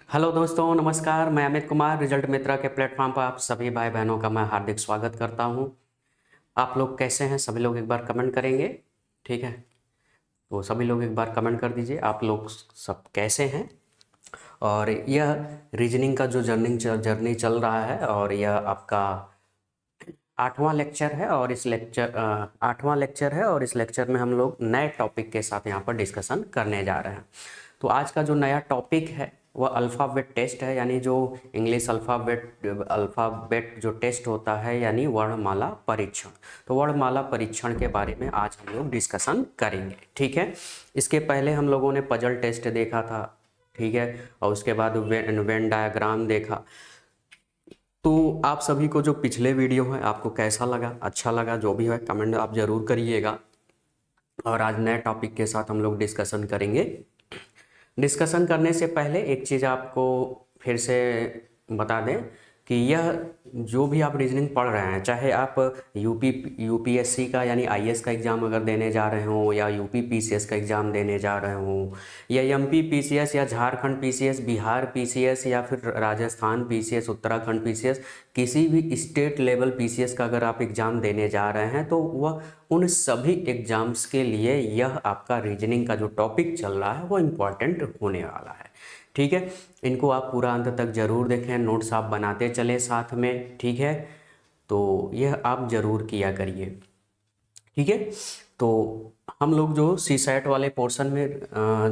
Hello दोस्तों, नमस्कार। मैं अमित कुमार, रिजल्ट मित्रा के प्लेटफॉर्म पर आप सभी भाई बहनों का मैं हार्दिक स्वागत करता हूं। आप लोग कैसे हैं? सभी लोग एक बार कमेंट करेंगे, ठीक है? तो सभी लोग एक बार कमेंट कर दीजिए, आप लोग सब कैसे हैं। और यह रीजनिंग का जो जर्नी चल रहा है, और यह आपका आठवां लेक्चर है। और इस लेक्चर आठवां लेक्चर है, और इस लेक्चर में हम लोग नए टॉपिक के साथ यहाँ पर डिस्कशन करने जा रहे हैं। तो आज का जो नया टॉपिक है वह अल्फ़ाबेट टेस्ट है, यानी जो इंग्लिश अल्फ़ाबेट जो टेस्ट होता है, यानी वर्णमाला परीक्षण। तो वर्णमाला परीक्षण के बारे में आज हम लोग डिस्कशन करेंगे, ठीक है। इसके पहले हम लोगों ने पजल टेस्ट देखा था, ठीक है, और उसके बाद वेन डायग्राम देखा। तो आप सभी को जो पिछले वीडियो है आपको कैसा लगा, अच्छा लगा, जो भी है कमेंट आप ज़रूर करिएगा। और आज नए टॉपिक के साथ हम लोग डिस्कशन करेंगे। डिस्कशन करने से पहले एक चीज़ आपको फिर से बता दें कि यह जो भी आप रीजनिंग पढ़ रहे हैं, चाहे आप यूपीएससी का यानी आईएएस का एग्ज़ाम अगर देने जा रहे हो, या यूपी पीसीएस का एग्ज़ाम देने जा रहे हो, या एमपी पीसीएस, या झारखंड पीसीएस, बिहार पीसीएस, या फिर राजस्थान पीसीएस, उत्तराखंड पीसीएस, किसी भी स्टेट लेवल पीसीएस का अगर आप एग्ज़ाम देने जा रहे हैं, तो वह उन सभी एग्ज़ाम्स के लिए यह आपका रीजनिंग का जो टॉपिक चल रहा है वो इम्पॉर्टेंट होने वाला है, ठीक है। इनको आप पूरा अंत तक ज़रूर देखें, नोट्स आप बनाते चले साथ में, ठीक है। तो यह आप ज़रूर किया करिए, ठीक है। तो हम लोग जो सी सेट वाले पोर्शन में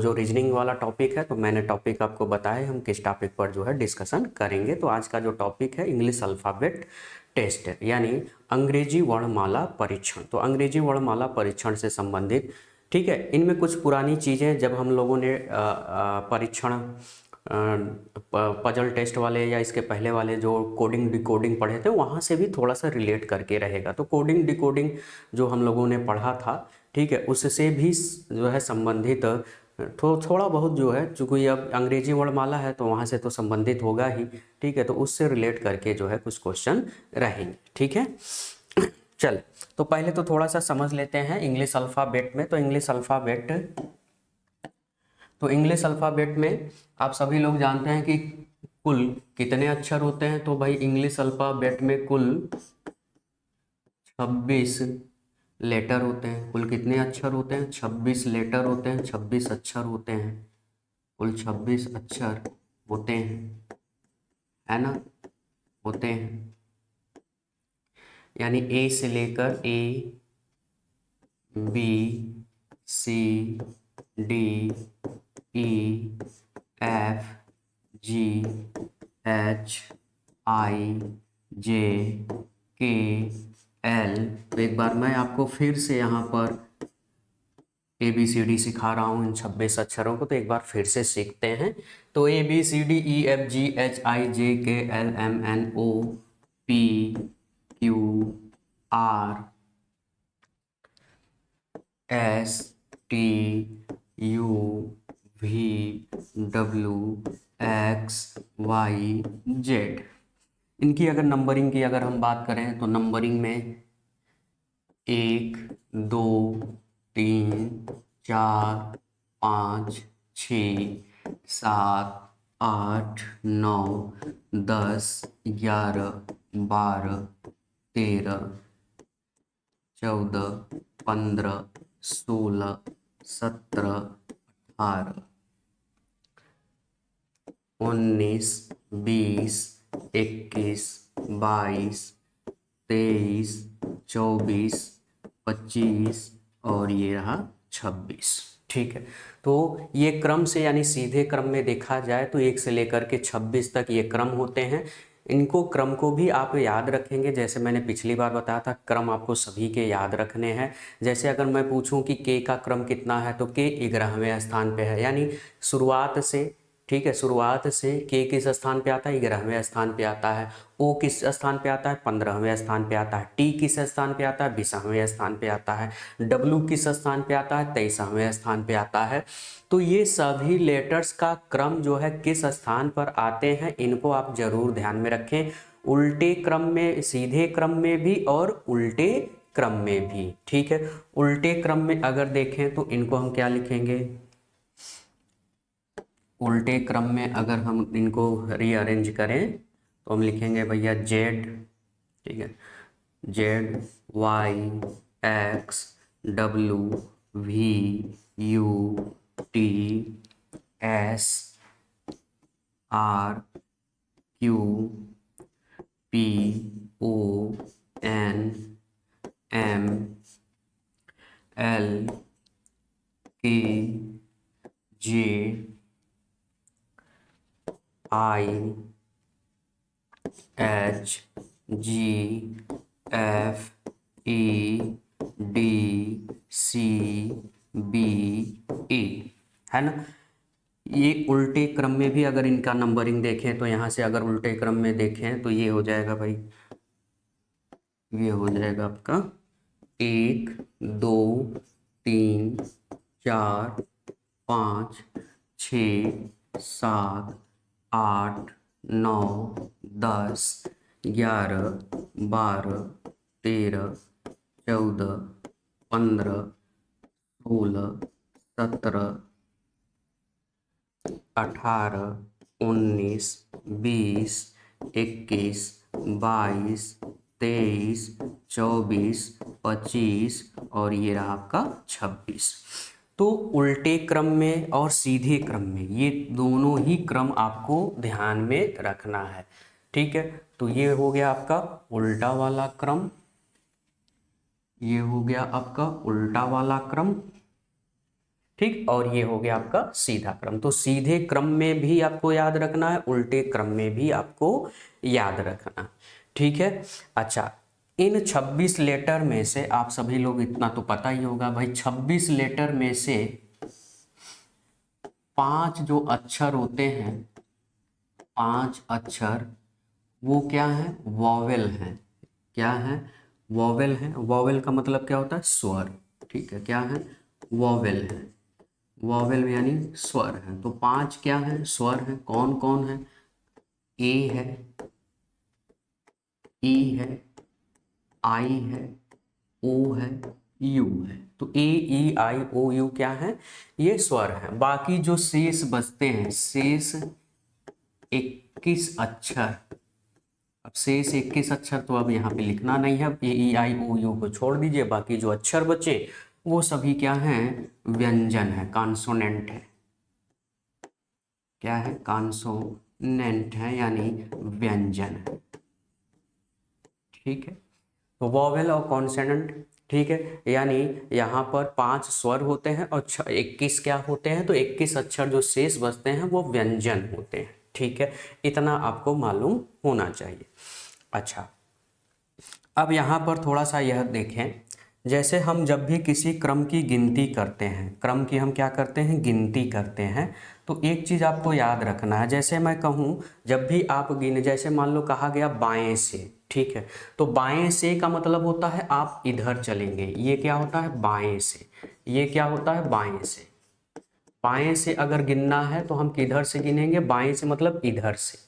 जो रीजनिंग वाला टॉपिक है, तो मैंने टॉपिक आपको बताया हम किस टॉपिक पर जो है डिस्कशन करेंगे। तो आज का जो टॉपिक है इंग्लिश अल्फ़ाबेट टेस्ट है, यानी अंग्रेजी वर्णमाला परीक्षण। तो अंग्रेजी वर्णमाला परीक्षण से संबंधित, ठीक है, इनमें कुछ पुरानी चीज़ें जब हम लोगों ने परीक्षण पजल टेस्ट वाले या इसके पहले वाले जो कोडिंग डिकोडिंग पढ़े थे, वहाँ से भी थोड़ा सा रिलेट करके रहेगा। तो कोडिंग डिकोडिंग जो हम लोगों ने पढ़ा था, ठीक है, उससे भी जो है संबंधित थोड़ा बहुत जो है, चूँकि अब अंग्रेजी वर्णमाला है तो वहाँ से तो संबंधित होगा ही, ठीक है। तो उससे रिलेट करके जो है कुछ क्वेश्चन रहेंगे, ठीक है। चल, तो पहले तो थोड़ा सा समझ लेते हैं इंग्लिश अल्फ़ाबेट में। तो इंग्लिश अल्फ़ाबेट में आप सभी लोग जानते हैं कि कुल कितने अक्षर होते हैं। तो भाई इंग्लिश अल्फ़ाबेट में कुल 26 लेटर होते हैं। कुल कितने अक्षर होते हैं? 26 लेटर होते हैं, 26 अक्षर होते हैं, कुल 26 अक्षर होते हैं, है ना, होते हैं। यानी ए से लेकर ए, B, C, D, E, F, G, H, I, J, K, L. तो एक बार मैं आपको फिर से यहाँ पर ABCD सिखा रहा हूँ इन 26 अक्षरों को, तो एक बार फिर से सीखते हैं। तो ABCDEFGHIJKLMNOPQRSTUVWXYZ। इनकी अगर नंबरिंग की अगर हम बात करें तो नंबरिंग में 1, 2, 3, 4, 5, 6, 7, 8, 9, 10, 11, 12, 13, 14, 15, 16, 17, 18, 19, 20, 21, 22, 23, 24, 25 और ये रहा 26, ठीक है। तो ये क्रम से यानी सीधे क्रम में देखा जाए तो 1 से लेकर के 26 तक ये क्रम होते हैं। इनको क्रम को भी आप याद रखेंगे, जैसे मैंने पिछली बार बताया था, क्रम आपको सभी के याद रखने हैं। जैसे अगर मैं पूछूं कि के का क्रम कितना है, तो के 11वें स्थान पे है, यानी शुरुआत से, ठीक है, शुरुआत से के किस स्थान पे आता है? 11वें स्थान पे आता है। ओ किस स्थान पे आता है? 15वें स्थान पे आता है। टी किस स्थान पे आता है? 20वें स्थान पे आता है। डब्ल्यू किस स्थान पे आता है? 23वें स्थान पे आता है। तो ये सभी लेटर्स का क्रम जो है किस स्थान पर आते हैं, इनको आप जरूर ध्यान में रखें। उल्टे क्रम में, सीधे क्रम में भी और उल्टे क्रम में भी, ठीक है। उल्टे क्रम में अगर देखें तो इनको हम क्या लिखेंगे? उल्टे क्रम में अगर हम इनको रीअरेंज करें तो हम लिखेंगे भैया जेड, ठीक है, Z Y X W V U T S R Q P O N M L K J I H G F E D C B E, है ना। ये उल्टे क्रम में भी अगर इनका नंबरिंग देखें तो यहाँ से अगर उल्टे क्रम में देखें तो ये हो जाएगा भाई, ये हो जाएगा आपका 1 2 3 4 5 6 7 8 9 10 11 12 13 14 15 16 17 18 19 20 21 22 23 24 25 और ये रहा आपका 26। तो उल्टे क्रम में और सीधे क्रम में ये दोनों ही क्रम आपको ध्यान में रखना है, ठीक है। तो ये हो गया आपका उल्टा वाला क्रम, ये हो गया आपका उल्टा वाला क्रम, ठीक, और ये हो गया आपका सीधा क्रम। तो सीधे क्रम में भी आपको याद रखना है, उल्टे क्रम में भी आपको याद रखना, ठीक है। अच्छा, इन 26 लेटर में से आप सभी लोग इतना तो पता ही होगा भाई, 26 लेटर में से 5 जो अक्षर होते हैं, 5 अक्षर वो क्या है, वॉवेल हैं। क्या है, वॉवेल हैं। वॉवेल का मतलब क्या होता है, स्वर, ठीक है। क्या है, वॉवेल है। वॉवेल यानी स्वर है। तो 5 क्या है, स्वर है। कौन कौन है, ए है, ई है, आई है, ओ है, यू है। तो ए ई आई ओ यू क्या है, ये स्वर है। बाकी जो शेष बचते हैं, शेष 21 अक्षर, अब शेष 21 अक्षर तो अब यहाँ पे लिखना नहीं है, ए ई आई ओ यू को छोड़ दीजिए। बाकी जो अक्षर बचे वो सभी क्या हैं, व्यंजन है, कॉन्सोनेंट है। क्या है, कॉन्सोनेंट है यानी व्यंजन है, ठीक है। तो वॉवेल और कॉन्सोनेंट, ठीक है, यानी यहाँ पर 5 स्वर होते हैं और 21 क्या होते हैं, तो 21 अक्षर जो शेष बचते हैं वो व्यंजन होते हैं, ठीक है। इतना आपको मालूम होना चाहिए। अच्छा, अब यहाँ पर थोड़ा सा यह देखें, जैसे हम जब भी किसी क्रम की गिनती करते हैं, क्रम की हम क्या करते हैं, गिनती करते हैं, तो एक चीज़ आपको याद रखना है। जैसे मैं कहूँ, जब भी आप गिने, जैसे मान लो कहा गया बाएं से, ठीक है, तो बाएं से का मतलब होता है आप इधर चलेंगे। ये क्या होता है, बाएं से। ये क्या होता है, बाएं से। बाएं से अगर गिनना है तो हम किधर से गिनेंगे, बाएं से मतलब इधर से।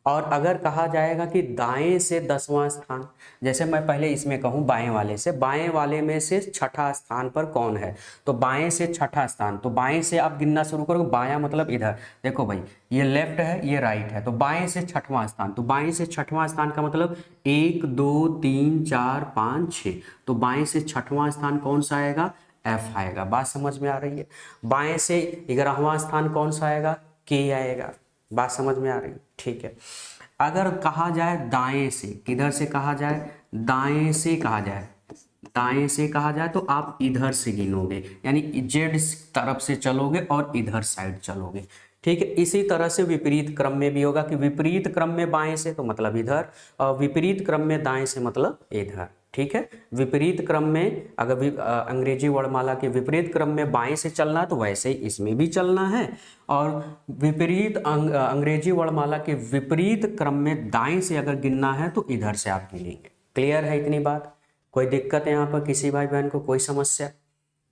और अगर कहा जाएगा कि दाएं से 10वां स्थान, जैसे मैं पहले इसमें कहूँ बाएं वाले से, बाएं वाले में से छठा स्थान पर कौन है, तो बाएं से छठा स्थान, तो बाएं से आप गिनना शुरू करोगे। बायां मतलब इधर, देखो भाई ये लेफ्ट है, ये राइट है, तो बाएं से छठवां स्थान, तो बाएं से छठवां स्थान का मतलब 1 2 3 4 5 6, तो बाएं से छठवां स्थान कौन सा आएगा, एफ आएगा। बात समझ में आ रही है। बाएं से 11वां स्थान कौन सा आएगा, के आएगा। बात समझ में आ रही है, ठीक है। अगर कहा जाए दाएं से, किधर से कहा जाए, दाएं से कहा जाए, दाएं से कहा जाए तो आप इधर से गिनोगे, यानी जेड तरफ से चलोगे और इधर साइड चलोगे, ठीक है। इसी तरह से विपरीत क्रम में भी होगा कि विपरीत क्रम में बाएं से तो मतलब इधर, और विपरीत क्रम में दाएं से मतलब इधर, ठीक है। विपरीत क्रम में अगर भी अंग्रेजी वर्णमाला के विपरीत क्रम में बाएं से चलना है तो वैसे ही इसमें भी चलना है, और विपरीत अंग्रेजी वर्णमाला के विपरीत क्रम में दाएं से अगर गिनना है तो इधर से आप गिनेंगे। क्लियर है इतनी बात, कोई दिक्कत है यहाँ पर किसी भाई बहन को, कोई समस्या,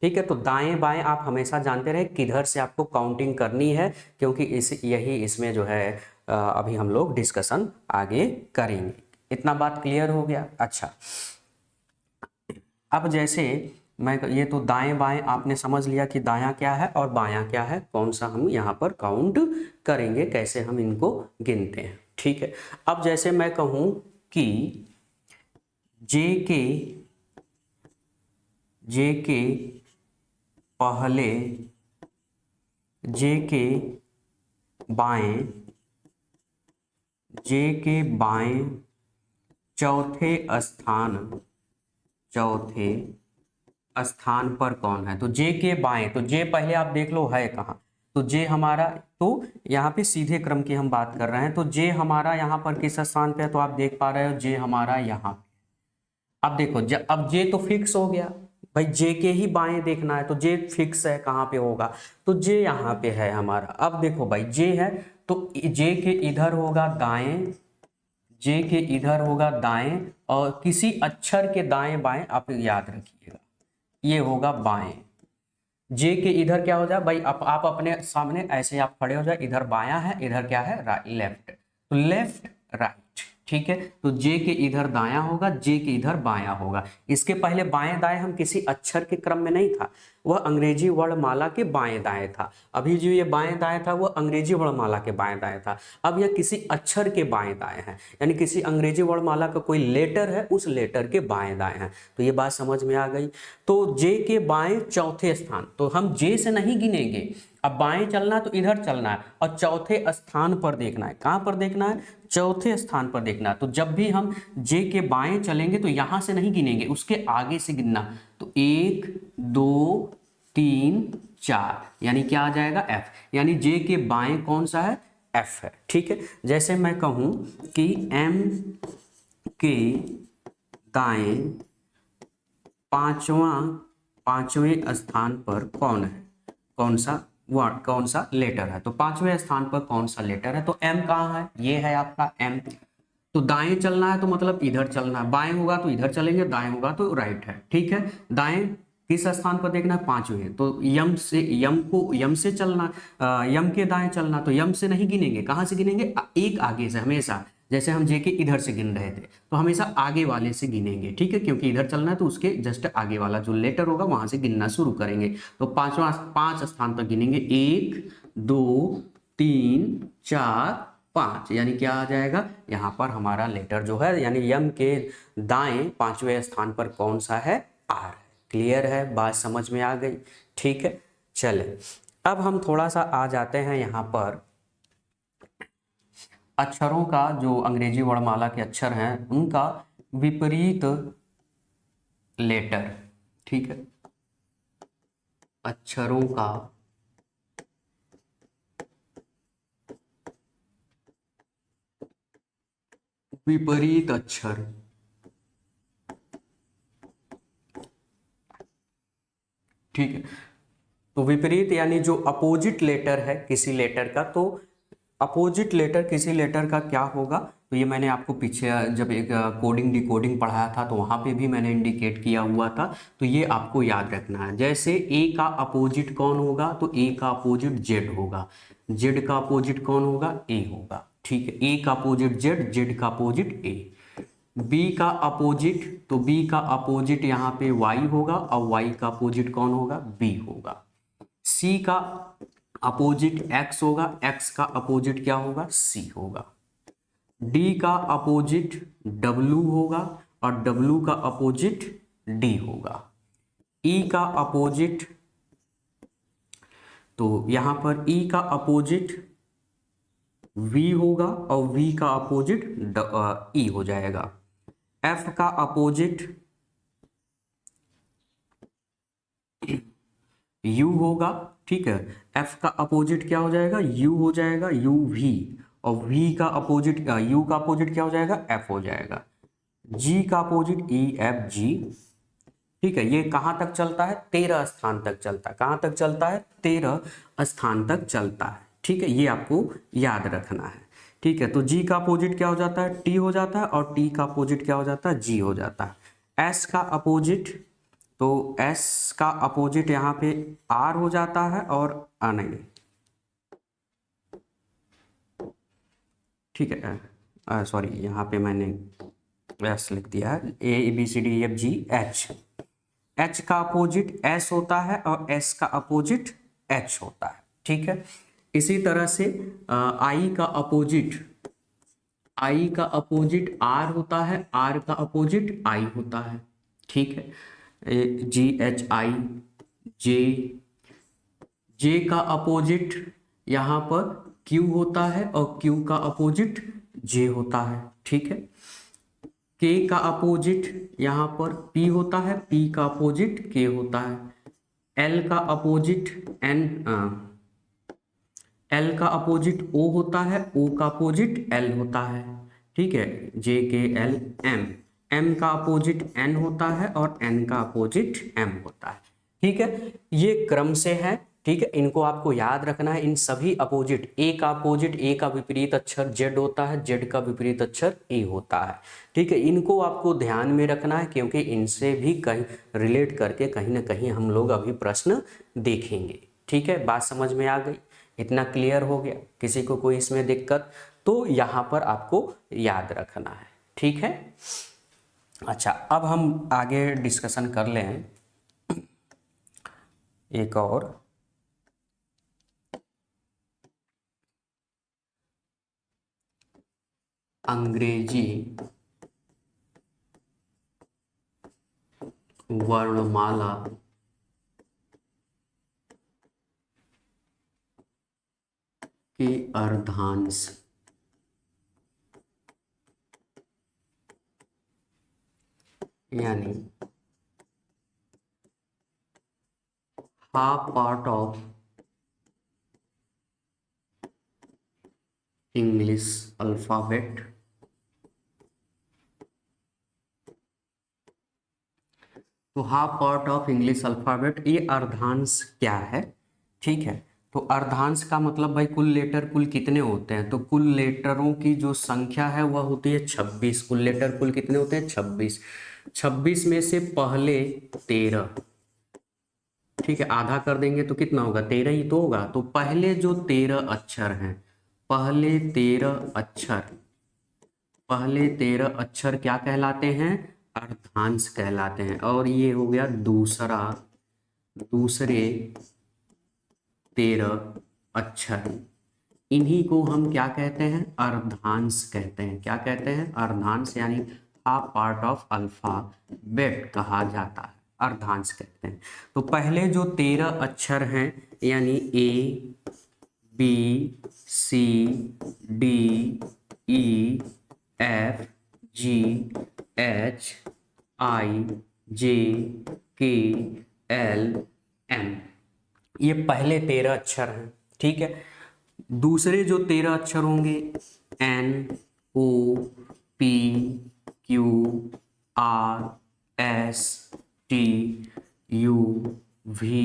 ठीक है। तो दाएं बाएं आप हमेशा जानते रहे किधर से आपको काउंटिंग करनी है, क्योंकि यही इसमें जो है अभी हम लोग डिस्कशन आगे करेंगे। इतना बात क्लियर हो गया। अच्छा, अब जैसे मैं ये तो दाएं बाएं आपने समझ लिया कि दायां क्या है और बायां क्या है, कौन सा हम यहाँ पर काउंट करेंगे, कैसे हम इनको गिनते हैं। ठीक है, अब जैसे मैं कहूँ कि जे के पहले, जे के बाएं, जे के बाएं चौथे स्थान पर कौन है। तो जे के बाएं, तो जे पहले आप देख लो है कहाँ, तो जे हमारा, तो यहाँ पे सीधे क्रम की हम बात कर रहे हैं, तो जे हमारा यहाँ पर किस स्थान पे है, तो आप देख पा रहे हो जे हमारा यहाँ। अब देखो अब जे तो फिक्स हो गया भाई, जे के ही बाएं देखना है, तो जे फिक्स है कहाँ पे होगा, तो जे यहाँ पे है हमारा। अब देखो भाई जे है तो जे के इधर होगा दाएं, जे के इधर होगा दाएं, और किसी अक्षर के दाएं बाएं आप याद रखिएगा, ये होगा बाएं। जे के इधर क्या हो जाए भाई, आप अपने सामने ऐसे आप खड़े हो जाए, इधर बायां है, इधर क्या है लेफ्ट, तो लेफ्ट राइट। ठीक है, तो जे के इधर दायां होगा, जे के इधर बायां होगा। इसके पहले बाएं दाएं हम किसी अक्षर के क्रम में नहीं था, वह अंग्रेजी वर्णमाला के बाएं दाएं था। अभी जो ये बाएं दाएं था वह अंग्रेजी वर्णमाला के बाएं दाएं था, अब यह किसी अक्षर के बाएं दाएं है, यानी किसी अंग्रेजी वर्णमाला का कोई लेटर है, उस लेटर के बाएं दाएं हैं। तो ये बात समझ में आ गई। तो जे के बाएं चौथे स्थान, तो हम जे से नहीं गिनेंगे, अब बाएं चलना है तो इधर चलना है और चौथे स्थान पर देखना है। कहां पर देखना है, चौथे स्थान पर देखना है। तो जब भी हम जे के बाएं चलेंगे तो यहां से नहीं गिनेंगे, उसके आगे से गिनना। तो 1 2 3 4, यानी क्या आ जाएगा एफ, यानी जे के बाएं कौन सा है, एफ है। ठीक है, जैसे मैं कहूं कि एम के दाएं पांचवें स्थान पर कौन है, कौन सा लेटर है, तो पांचवें स्थान पर कौन सा लेटर है, तो एम कहाँ है, ये है आपका एम। तो दाएं चलना है तो मतलब इधर चलना है, बाएं होगा तो इधर चलेंगे, दाएं होगा तो राइट है। ठीक है, दाएं किस स्थान पर देखना है, पांचवें, तो यम से चलना, यम के दाएं चलना, तो यम से नहीं गिनेंगे, कहां से गिनेंगे, एक आगे से हमेशा। जैसे हम जे के इधर से गिन रहे थे तो हमेशा आगे वाले से गिनेंगे। ठीक है, क्योंकि इधर चलना है तो उसके जस्ट आगे वाला जो लेटर होगा वहां से गिनना शुरू करेंगे। तो पांच स्थान तक गिनेंगे, 1 2 3 4 5, यानी क्या आ जाएगा, यहाँ पर हमारा लेटर जो है, यानी यम के दाएं पांचवें स्थान पर कौन सा है, आर है। क्लियर है, बात समझ में आ गई। ठीक है, चले अब हम थोड़ा सा आ जाते हैं यहाँ पर अक्षरों का, जो अंग्रेजी वर्णमाला के अक्षर हैं उनका विपरीत लेटर। ठीक है, अक्षरों का विपरीत अक्षर। ठीक है, तो विपरीत यानी जो अपोजिट लेटर है किसी लेटर का, तो अपोजिट लेटर किसी लेटर का क्या होगा, तो ये मैंने आपको पीछे जब एक कोडिंग डिकोडिंग पढ़ाया था तो वहाँ पे भी मैंने इंडिकेट किया हुआ था, तो ये आपको याद रखना है। जैसे ए का अपोजिट कौन होगा, तो ए का अपोजिट जेड होगा, जेड का अपोजिट कौन होगा, ए होगा। ठीक है, ए का अपोजिट जेड, जेड का अपोजिट ए। बी का अपोजिट, तो बी का अपोजिट यहाँ पे वाई होगा और वाई का अपोजिट कौन होगा, बी होगा। सी का अपोजिट एक्स होगा, एक्स का अपोजिट क्या होगा, सी होगा। डी का अपोजिट डब्लू होगा और डब्लू का अपोजिट डी होगा। ई का अपोजिट, तो यहां पर ई का अपोजिट वी होगा और वी का अपोजिट ई हो जाएगा। एफ का अपोजिट यू होगा। ठीक है, एफ का अपोजिट क्या हो जाएगा, यू हो जाएगा, यू वी, और वी का अपोजिट, यू का अपोजिट क्या हो जाएगा, एफ हो जाएगा। जी का अपोजिट ई एफ जी। ठीक है, ये कहां तक चलता है, 13 स्थान तक चलता है। कहां तक चलता है, 13 स्थान तक चलता है। ठीक है, ये आपको याद रखना है। ठीक है, तो जी का अपोजिट क्या हो जाता है, टी हो जाता है, और टी का अपोजिट क्या हो जाता है, जी हो जाता है। एस का अपोजिट, तो एस का अपोजिट यहाँ पे आर हो जाता है, और नहीं, ठीक है, सॉरी यहाँ पे मैंने एस लिख दिया है, A B C D F G H, H का अपोजिट एस होता है और एस का अपोजिट एच होता है, ठीक है। इसी तरह से आई का अपोजिट आर होता है, आर का अपोजिट आई होता है, ठीक है। जी एच आई, जे, जे का अपोजिट यहाँ पर क्यू होता है और क्यू का अपोजिट जे होता है, ठीक है। के का अपोजिट यहाँ पर पी होता है, पी का अपोजिट के होता है। एल का अपोजिट एल का अपोजिट ओ होता है, ओ का अपोजिट एल होता है, ठीक है। जे के एल एम, एम का अपोजिट एन होता है और एन का अपोजिट एम होता है, ठीक है। ये क्रम से है, ठीक है। इनको आपको याद रखना है। इन सभी अपोजिट, ए का अपोजिट, ए का विपरीत अक्षर जेड होता है, जेड का विपरीत अक्षर ए होता है, ठीक है। इनको आपको ध्यान में रखना है क्योंकि इनसे भी कहीं रिलेट करके कहीं ना कहीं हम लोग अभी प्रश्न देखेंगे, ठीक है। बात समझ में आ गई? इतना क्लियर हो गया? किसी को कोई इसमें दिक्कत तो यहाँ पर आपको याद रखना है, ठीक है। अच्छा, अब हम आगे डिस्कशन कर लें एक और। अंग्रेजी वर्णमाला के अर्धांश, यानी half part of English alphabet, तो half part of English alphabet, ये अर्धांश क्या है, ठीक है। तो अर्धांश का मतलब भाई कुल लेटर कुल कितने होते हैं, तो कुल लेटरों की जो संख्या है वह होती है 26। कुल लेटर कुल कितने होते हैं? 26। 26 में से पहले 13, ठीक है, आधा कर देंगे तो कितना होगा? 13 ही तो होगा। तो पहले जो 13 अक्षर हैं, पहले 13 अक्षर, पहले 13 अक्षर क्या कहलाते हैं? अर्धांश कहलाते हैं। और ये हो गया दूसरे 13 अक्षर, इन्हीं को हम क्या कहते हैं? अर्धांश कहते हैं। क्या कहते हैं? अर्धांश, यानी हाफ पार्ट ऑफ अल्फाबेट कहा जाता है, अर्धांश कहते हैं। तो पहले जो 13 अक्षर हैं, यानी A B C D E F G H I J K L M, ये पहले 13 अक्षर हैं, ठीक है। दूसरे जो 13 अक्षर होंगे N O P Q R S T U V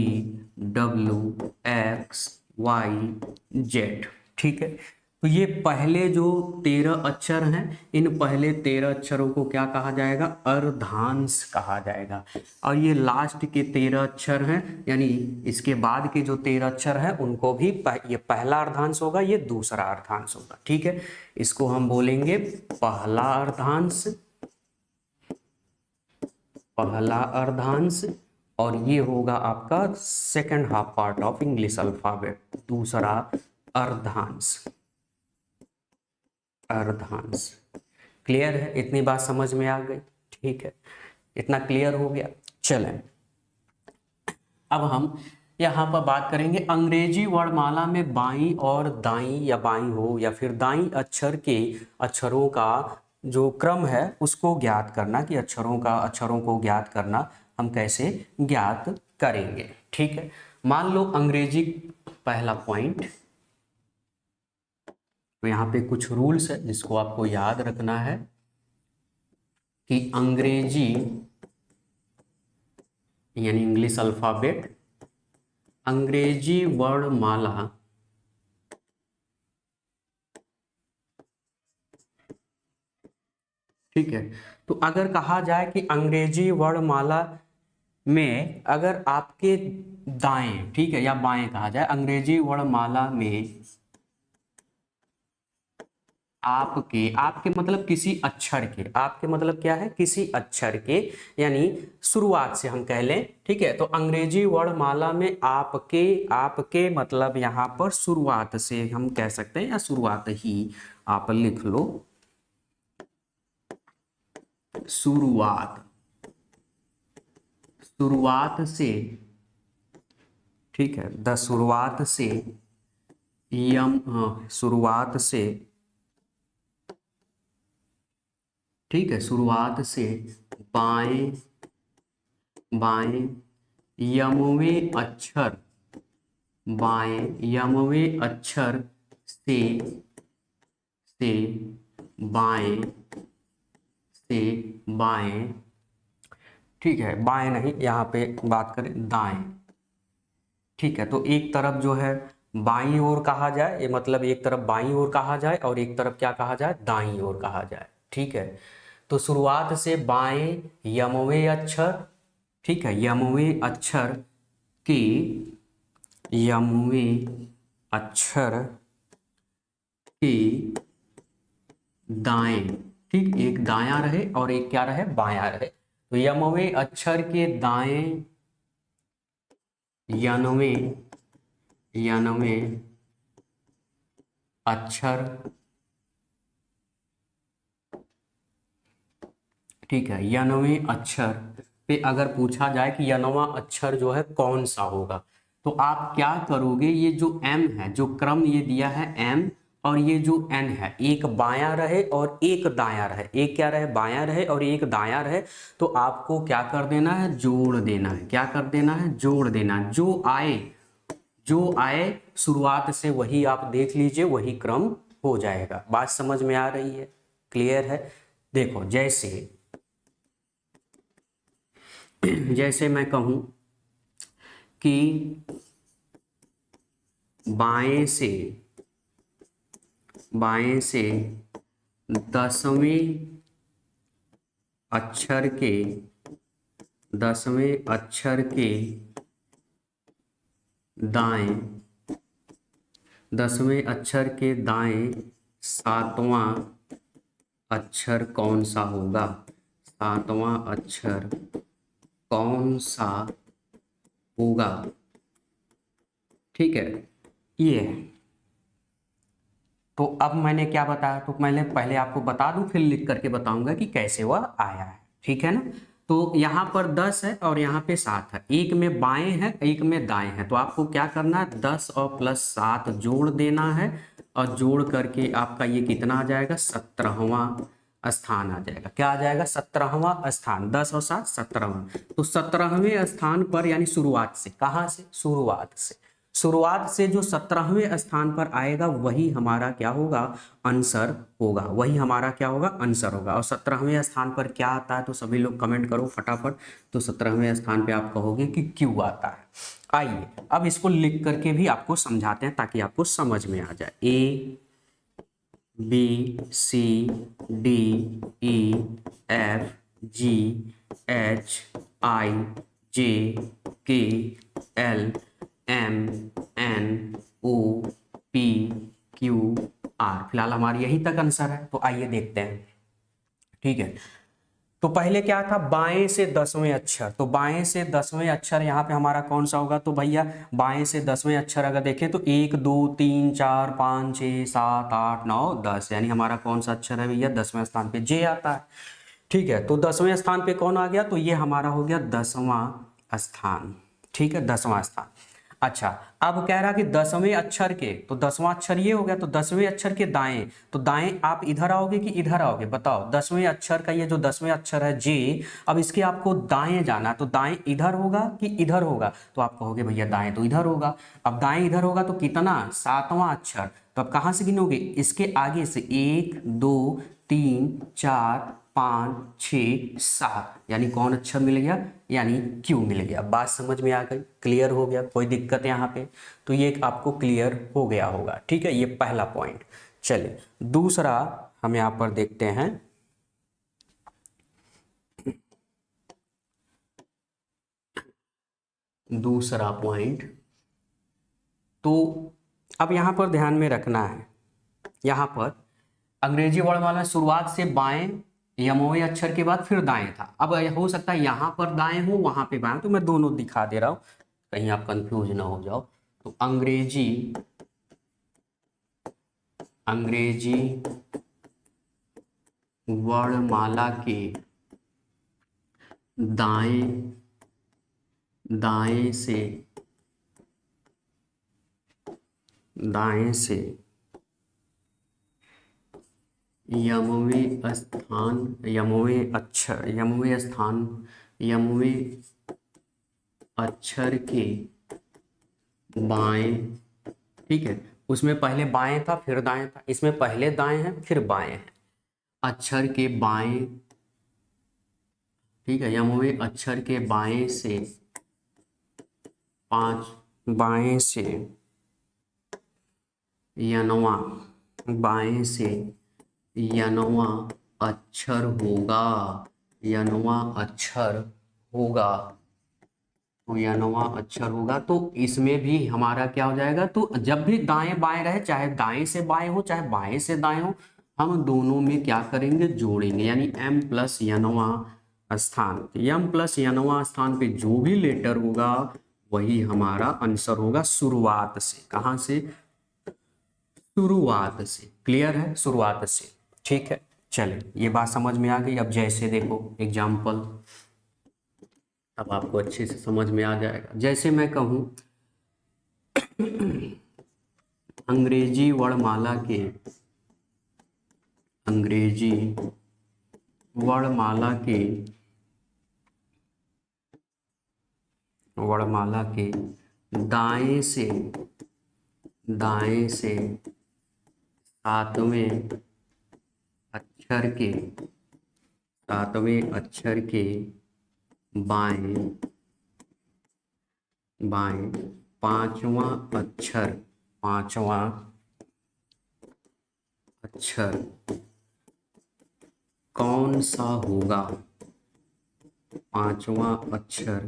W X Y Z, ठीक है। तो ये पहले जो 13 अक्षर हैं, इन पहले 13 अक्षरों को क्या कहा जाएगा? अर्धांश कहा जाएगा। और ये लास्ट के 13 अक्षर हैं, यानी इसके बाद के जो 13 अक्षर हैं उनको भी ये पहला अर्धांश होगा, ये दूसरा अर्धांश होगा, ठीक है। इसको हम बोलेंगे पहला अर्धांश, पहला अर्धांश। और ये होगा आपका second half part of English alphabet, दूसरा अर्धांश, अर्धांश। क्लियर है? इतनी बात समझ में आ गई? ठीक है, इतना क्लियर हो गया। चलें, अब हम यहाँ पर बात करेंगे अंग्रेजी वर्णमाला में बाईं और दाईं, या बाईं हो या फिर दाईं अक्षर के अक्षरों का जो क्रम है उसको ज्ञात करना, कि अक्षरों को ज्ञात करना हम कैसे ज्ञात करेंगे, ठीक है। मान लो अंग्रेजी, पहला पॉइंट, तो यहाँ पे कुछ रूल्स है जिसको आपको याद रखना है कि अंग्रेजी यानी इंग्लिश अल्फाबेट, अंग्रेजी वर्णमाला ठीक है। तो अगर कहा जाए कि अंग्रेजी वर्णमाला में अगर आपके दाएं, ठीक है, या बाएं कहा जाए, अंग्रेजी वर्णमाला में आपके, आपके मतलब किसी अक्षर के, आपके मतलब क्या है, किसी अक्षर के, यानी शुरुआत से हम कह लें, ठीक है। तो अंग्रेजी वर्णमाला में आपके, आपके मतलब यहाँ पर शुरुआत से हम कह सकते हैं, या शुरुआत ही आप लिख लो, शुरुआत, शुरुआत से, ठीक है, द शुरुआत से, शुरुआत से, ठीक है, शुरुआत से बाएं, बाएं यमवे अक्षर, बाएं यमवे अक्षर से बाएं, से बाएं, ठीक है, बाएं नहीं, यहाँ पे बात करें दाएं, ठीक है। तो एक तरफ जो है बाईं ओर कहा जाए, ये मतलब एक तरफ बाईं ओर कहा जाए और एक तरफ क्या कहा जाए, दाईं ओर कहा जाए, ठीक है। तो शुरुआत से बाएं यमवे अक्षर, ठीक है, यमवे अक्षर के, यमवे अक्षर के दाएं, ठीक, एक दायां रहे और एक क्या रहे, बायां रहे। तो यमवे अक्षर के दाएं, यनवे, यनवे अक्षर, ठीक है, यनवे अक्षर पे अगर पूछा जाए कि यनवा अक्षर जो है कौन सा होगा, तो आप क्या करोगे, ये जो एम है, जो क्रम ये दिया है एम, और ये जो एन है, एक बायां रहे और एक दायां रहे, एक क्या रहे, बायां रहे और एक दायां रहे, तो आपको क्या कर देना है, जोड़ देना है, क्या कर देना है, जोड़ देना है। जो आए, जो आए शुरुआत से वही आप देख लीजिए, वही क्रम हो जाएगा। बात समझ में आ रही है, क्लियर है। देखो जैसे, जैसे मैं कहूं कि बाएं से, बाएं से 10वें अक्षर के, 10वें अक्षर के दाएं, 10वें अक्षर के दाएं 7वां अक्षर कौन सा होगा, 7वां अक्षर कौन सा होगा, ठीक है, ये है। तो अब मैंने क्या बताया, तो मैंने पहले आपको बता दूं फिर लिख करके बताऊंगा कि कैसे वह आया है, ठीक है ना। तो यहाँ पर 10 है और यहाँ पे 7 है, एक में बाएं है एक में दाएं है, तो आपको क्या करना है, 10 और प्लस 7 जोड़ देना है, और जोड़ करके आपका ये कितना आ जाएगा, 17वां स्थान आ जाएगा। क्या आ जाएगा, 17वां स्थान, 10 और 7 17वां। तो 17वें स्थान पर, यानी शुरुआत से, कहाँ से, शुरुआत से, शुरुआत से जो 17वें स्थान पर आएगा वही हमारा क्या होगा, आंसर होगा, वही हमारा क्या होगा, आंसर होगा। और 17वें स्थान पर क्या आता है, तो सभी लोग कमेंट करो फटाफट। तो 17वें स्थान पे आप कहोगे कि क्यों आता है। आइए अब इसको लिख करके भी आपको समझाते हैं ताकि आपको समझ में आ जाए। A B C D E F G H I J K L M N O P Q R. फिलहाल हमारी यही तक आंसर है, तो आइए देखते हैं, ठीक है। तो पहले क्या था, बाएं से 10वें अक्षर, तो बाएं से 10वें अक्षर यहाँ पे हमारा कौन सा होगा, तो भैया बाएं से 10वें अक्षर अगर देखें तो 1 2 3 4 5 6 7 8 9 10, यानी हमारा कौन सा अक्षर है भैया, 10वें स्थान पे जे आता है, ठीक है। तो 10वें स्थान पे कौन आ गया, तो ये हमारा हो गया 10वां स्थान, ठीक है, 10वां स्थान। अच्छा, अब कह रहा कि 10वें अक्षर के, तो 10वां अक्षर ये हो गया, तो 10वें अक्षर के दाएं, तो दाएं आप इधर आओगे कि इधर आओगे, बताओ। 10वें अक्षर का ये जो 10वें अक्षर है जे, अब इसके आपको दाएं जाना, तो दाएं इधर होगा कि इधर होगा, तो आप कहोगे भैया दाएं तो इधर होगा। अब दाएं इधर होगा तो कितना, 7वां अक्षर, तो अब कहां से गिनोगे, इसके आगे से 1 2 3 4 5 6 7, यानी कौन अक्षर मिल गया, यानी क्यू मिल गया। बात समझ में आ गई, क्लियर हो गया, कोई दिक्कत यहाँ पे, तो ये आपको क्लियर हो गया होगा, ठीक है। ये पहला पॉइंट। चलिए दूसरा हम यहाँ पर देखते हैं, दूसरा पॉइंट। तो अब यहाँ पर ध्यान में रखना है, यहाँ पर अंग्रेजी वर्णमाला शुरुआत से बाएं यमोए अक्षर के बाद फिर दाएं था। अब हो सकता है यहाँ पर दाएं हो वहां पे बाएं, तो मैं दोनों दिखा दे रहा हूँ कहीं आप कंफ्यूज ना हो जाओ। तो अंग्रेजी वर्णमाला के दाएं दाएं से यमवे अक्षर के बाएं, ठीक है, उसमें पहले बाएं था फिर दाएं था, इसमें पहले दाएं है फिर बाएं है, अक्षर के बाएं, ठीक है, यमवे अक्षर के बाएं से 5 बाएं से यनवा बाएं से यनवा अक्षर होगा, यनवा अक्षर होगा, तो यनवा अक्षर होगा। तो इसमें भी हमारा क्या हो जाएगा, तो जब भी दाएं बाएं रहे, चाहे दाएं से बाएं हो चाहे बाएं से दाएं हो, हम दोनों में क्या करेंगे, जोड़ेंगे, यानी m प्लस यनवा स्थान, m प्लस यनवा स्थान पे जो भी लेटर होगा वही हमारा आंसर होगा शुरुआत से। कहाँ से, शुरुआत से। क्लियर है, शुरुआत से, ठीक है। चलिए ये बात समझ में आ गई। अब जैसे देखो एग्जाम्पल, अब आपको अच्छे से समझ में आ जाएगा। जैसे मैं कहूँ अंग्रेजी वर्णमाला के दाएं से सातवें अक्षर के बाएं पांचवा अक्षर कौन सा होगा, पांचवा अक्षर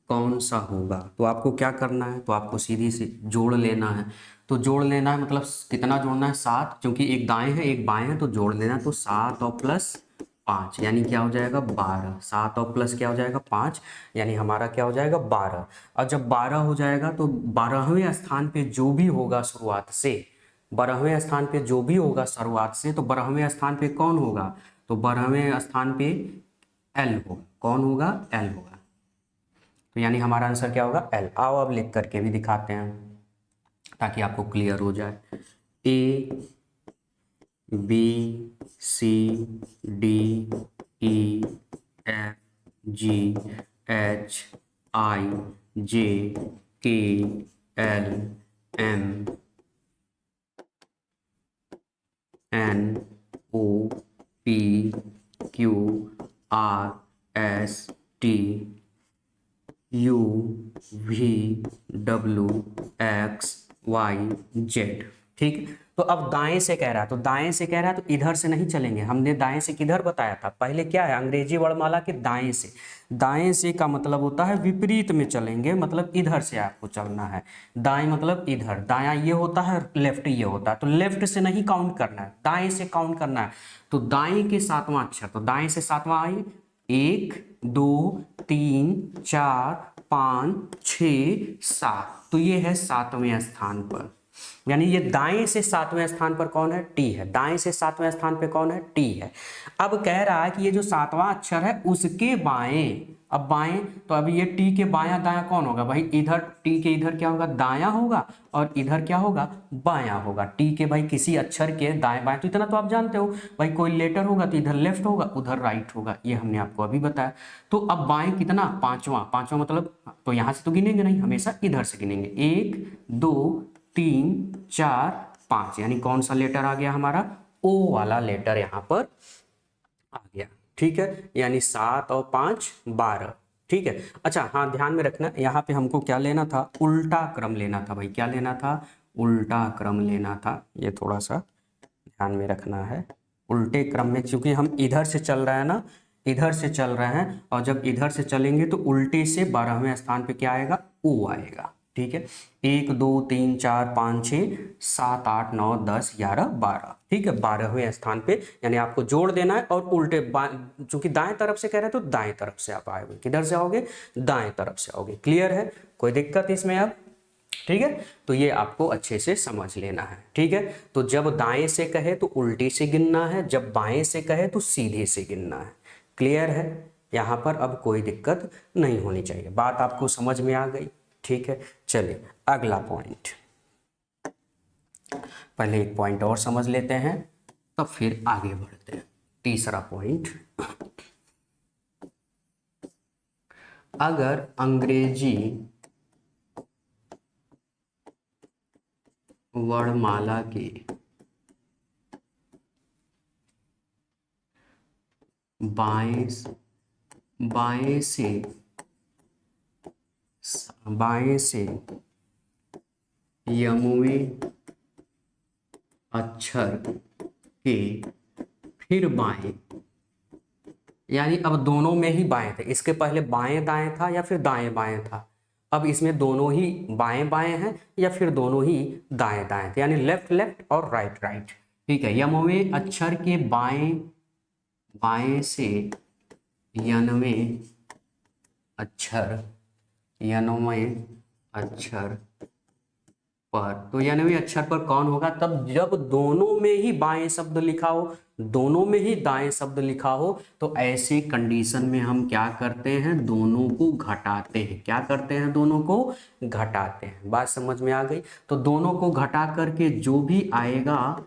कौन सा होगा। तो आपको क्या करना है, तो आपको सीधी से जोड़ लेना है। तो जोड़ लेना है मतलब कितना जोड़ना है, 7, क्योंकि एक दाएं है एक बाएं है, तो जोड़ लेना है। तो 7 और प्लस 5 यानी क्या हो जाएगा, 12। 7 और प्लस क्या हो जाएगा, 5, यानी हमारा क्या हो जाएगा, 12। और जब 12 हो जाएगा तो 12वें स्थान पे जो भी होगा शुरुआत से, 12वें स्थान पे जो भी होगा शुरुआत से, तो 12वें स्थान पे कौन होगा, तो 12वें स्थान पे एल होगा। कौन होगा, एल होगा। तो यानी हमारा आंसर क्या होगा, एल। आओ अब लिख करके भी दिखाते हैं ताकि आपको क्लियर हो जाए। A B C D E F G H I J K L M N O P Q R S T U V W X Y Z. ठीक, तो अब दाएं से कह रहा है, तो दाएं से कह रहा है तो इधर से नहीं चलेंगे। हमने दाएं से किधर बताया था, पहले क्या है, अंग्रेजी वर्णमाला के दाएं से। दाएं से का मतलब होता है विपरीत में चलेंगे, मतलब इधर से आपको चलना है। दाएं मतलब इधर, दायां ये होता है, लेफ्ट ये होता है। तो लेफ्ट से नहीं काउंट करना है, दाएं से काउंट करना है। तो दाएं के 7वां अक्षर, तो दाएं से 7वां आई, 1 2 3 4 5 6 7, तो ये है 7वें स्थान पर। यानी ये दाएं से 7वें स्थान पर कौन है, टी है। दाएं से 7वें स्थान पे कौन है, टी है। अब कह रहा है कि ये जो 7वां अक्षर है उसके बाएं, अब बाएं तो अभी ये टी के बायां दायां कौन होगा भाई, इधर टी के इधर क्या होगा, दायां होगा, और इधर क्या होगा, बायां होगा। टी के भाई किसी अक्षर के दाएं बाएं, तो इतना तो आप जानते हो भाई, कोई लेटर होगा तो इधर लेफ्ट होगा उधर राइट होगा, ये हमने आपको अभी बताया। तो अब बाएं कितना, 5वां मतलब, तो यहां से तो गिनेंगे नहीं, हमेशा इधर से गिनेंगे। 1 2 3 4 5, यानी कौन सा लेटर आ गया हमारा, ओ वाला लेटर यहां पर आ गया। ठीक है, यानी 7 और 5 12। ठीक है, अच्छा हाँ ध्यान में रखना, यहाँ पे हमको क्या लेना था, उल्टा क्रम लेना था भाई। क्या लेना था, उल्टा क्रम लेना था। ये थोड़ा सा ध्यान में रखना है। उल्टे क्रम में, क्योंकि हम इधर से चल रहे हैं ना, इधर से चल रहे हैं, और जब इधर से चलेंगे तो उल्टे से 12वें स्थान पे क्या आएगा, ओ आएगा। ठीक है, 1 2 3 4 5 6 7 8 9 10 11 12, ठीक है, 12वें स्थान पे, यानी आपको जोड़ देना है और उल्टे चूंकि दाएं तरफ से कह रहे हैं तो दाएं तरफ से आप आओगे, किधर से आओगे, दाएं तरफ से आओगे। क्लियर है, कोई दिक्कत इसमें अब, ठीक है, तो ये आपको अच्छे से समझ लेना है, ठीक है। तो जब दाएं से कहे तो उल्टी से गिनना है, जब बाएं से कहे तो सीधे से गिनना है। क्लियर है, यहाँ पर अब कोई दिक्कत नहीं होनी चाहिए, बात आपको समझ में आ गई, ठीक है। चलिए अगला पॉइंट, पहले एक पॉइंट और समझ लेते हैं तब फिर आगे बढ़ते हैं। तीसरा पॉइंट, अगर अंग्रेजी वर्णमाला की बाएं से यमुवी अक्षर के फिर बाएं, यानी अब दोनों में ही बाएं थे, इसके पहले बाएं दाएं था या फिर दाएं बाएं था, अब इसमें दोनों ही बाएं बाएं हैं या फिर दोनों ही दाएं दाएं थे, यानी लेफ्ट लेफ्ट और राइट राइट, ठीक है। यमुवी अक्षर के बाएं से यनवें अक्षर पर, तो यनवें अक्षर पर कौन होगा, तब जब दोनों में ही बाएं शब्द लिखा हो, दोनों में ही दाएं शब्द लिखा हो, तो ऐसे कंडीशन में हम क्या करते हैं, दोनों को घटाते हैं। क्या करते हैं, दोनों को घटाते हैं। बात समझ में आ गई। तो दोनों को घटा करके जो भी आएगा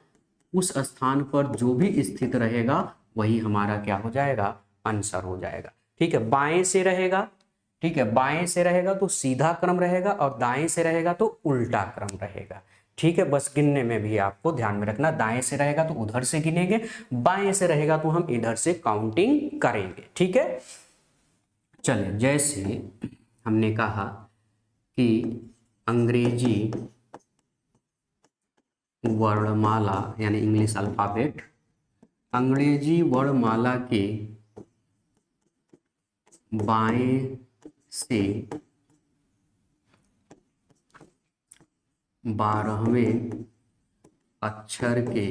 उस स्थान पर जो भी स्थित रहेगा वही हमारा क्या हो जाएगा, आंसर हो जाएगा, ठीक है। बाएं से रहेगा, ठीक है, बाएं से रहेगा तो सीधा क्रम रहेगा और दाएं से रहेगा तो उल्टा क्रम रहेगा, ठीक है। बस गिनने में भी आपको ध्यान में रखना, दाएं से रहेगा तो उधर से गिनेंगे, बाएं से रहेगा तो हम इधर से काउंटिंग करेंगे, ठीक है। चलिए, जैसे हमने कहा कि अंग्रेजी वर्णमाला यानी इंग्लिश अल्फाबेट, अंग्रेजी वर्णमाला के बाएं से 12वें अक्षर के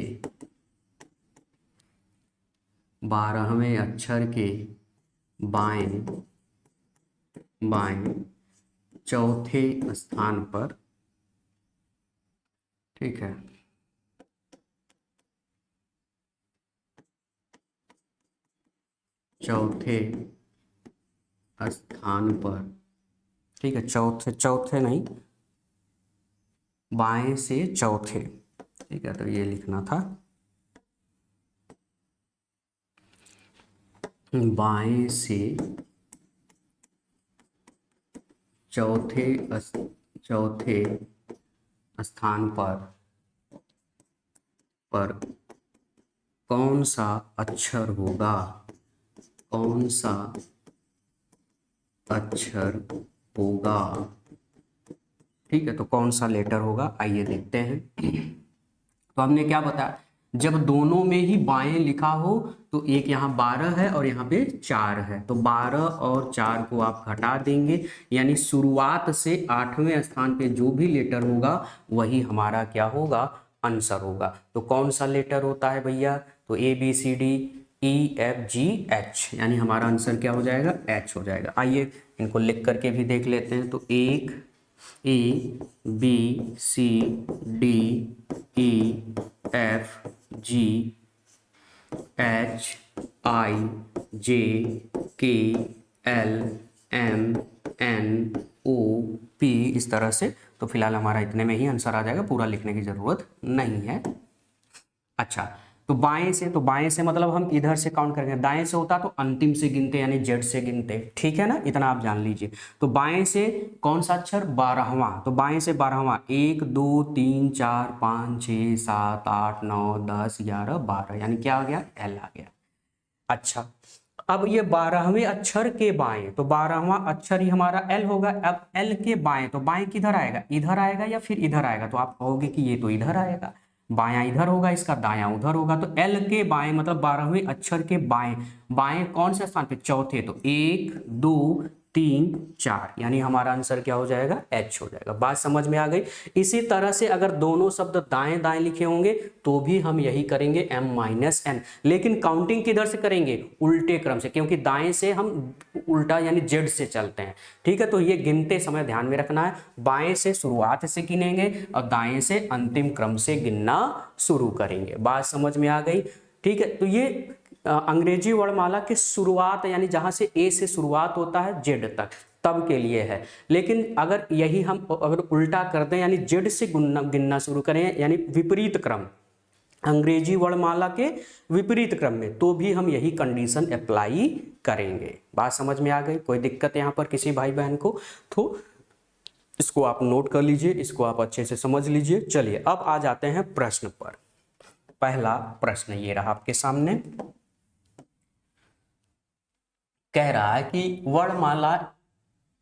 बाएं चौथे स्थान पर, ठीक है, चौथे स्थान पर, ठीक है, चौथे नहीं, बाएं से चौथे, ठीक है, तो ये लिखना था, बाएं से चौथे स्थान पर कौन सा अक्षर होगा, ठीक है। तो कौन सा लेटर होगा, आइए देखते हैं। तो हमने क्या बताया, जब दोनों में ही बाएं लिखा हो तो एक यहाँ 12 है और यहाँ पे 4 है, तो 12 और 4 को आप घटा देंगे, यानी शुरुआत से 8वें स्थान पे जो भी लेटर होगा वही हमारा क्या होगा, आंसर होगा। तो कौन सा लेटर होता है भैया, तो ABCDEFGH, यानी हमारा आंसर क्या हो जाएगा, H हो जाएगा। आइए इनको लिख करके भी देख लेते हैं। तो एक ABCDEFGHIJKLMNOP, इस तरह से। तो फिलहाल हमारा इतने में ही आंसर आ जाएगा, पूरा लिखने की जरूरत नहीं है। अच्छा, तो बाएं से मतलब हम इधर से काउंट करेंगे, दाएं से होता तो अंतिम से गिनते, यानी जेड से गिनते, ठीक है ना, इतना आप जान लीजिए। तो बाएं से कौन सा अक्षर, 12वां, तो बाएं से 12वां 1 2 3 4 5 6 7 8 9 10 11 12, यानी क्या आ गया, एल आ गया। अच्छा, अब ये 12वें अक्षर के बाएं, तो 12वां अक्षर ही हमारा एल होगा। अब एल के बाएं, तो बाएं किधर आएगा, इधर आएगा या फिर इधर आएगा, तो आप कहोगे कि ये तो इधर आएगा, बायां इधर होगा, इसका दायां उधर होगा। तो एल के बाएं मतलब 12वें अक्षर के बाएं कौन से स्थान पे, चौथे, तो 1 2 3 4, यानी हमारा आंसर क्या हो जाएगा, एच हो जाएगा। बात समझ में आ गई। इसी तरह से अगर दोनों शब्द दाएं दाएं लिखे होंगे तो भी हम यही करेंगे m-n, लेकिन काउंटिंग किधर से करेंगे, उल्टे क्रम से, क्योंकि दाएं से हम उल्टा यानी जेड से चलते हैं। ठीक है, तो ये गिनते समय ध्यान में रखना है, बाएं से शुरुआत से गिनेंगे और दाएं से अंतिम क्रम से गिनना शुरू करेंगे। बात समझ में आ गई। ठीक है, तो ये अंग्रेजी वर्णमाला की शुरुआत यानी जहां से ए से शुरुआत होता है जेड तक तब के लिए है। लेकिन अगर यही हम अगर उल्टा कर दें यानी जेड से गिनना शुरू करें यानी विपरीत क्रम, अंग्रेजी वर्णमाला के विपरीत क्रम में, तो भी हम यही कंडीशन अप्लाई करेंगे। बात समझ में आ गई। कोई दिक्कत यहाँ पर किसी भाई बहन को तो इसको आप नोट कर लीजिए, इसको आप अच्छे से समझ लीजिए। चलिए अब आ जाते हैं प्रश्न पर। पहला प्रश्न ये रहा आपके सामने, कह रहा है कि वर्णमाला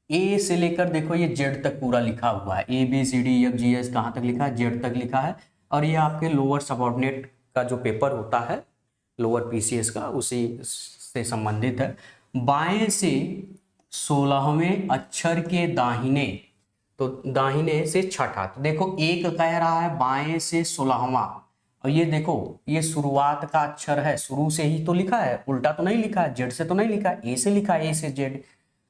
ए से लेकर, देखो ये जेड तक पूरा लिखा हुआ है, A B C D F G H कहाँ तक लिखा है, जेड तक लिखा है। और ये आपके लोअर सबऑर्डिनेट का जो पेपर होता है लोअर पीसीएस का, उसी से संबंधित है। बाएं से 16वें अक्षर के दाहिने, तो दाहिने से छठा, तो देखो एक कह रहा है बाएं से 16वां, और ये देखो ये शुरुआत का अक्षर है, शुरू से ही तो लिखा है, उल्टा तो नहीं लिखा है, जेड से तो नहीं लिखा है, ए से लिखा है, ए से जेड।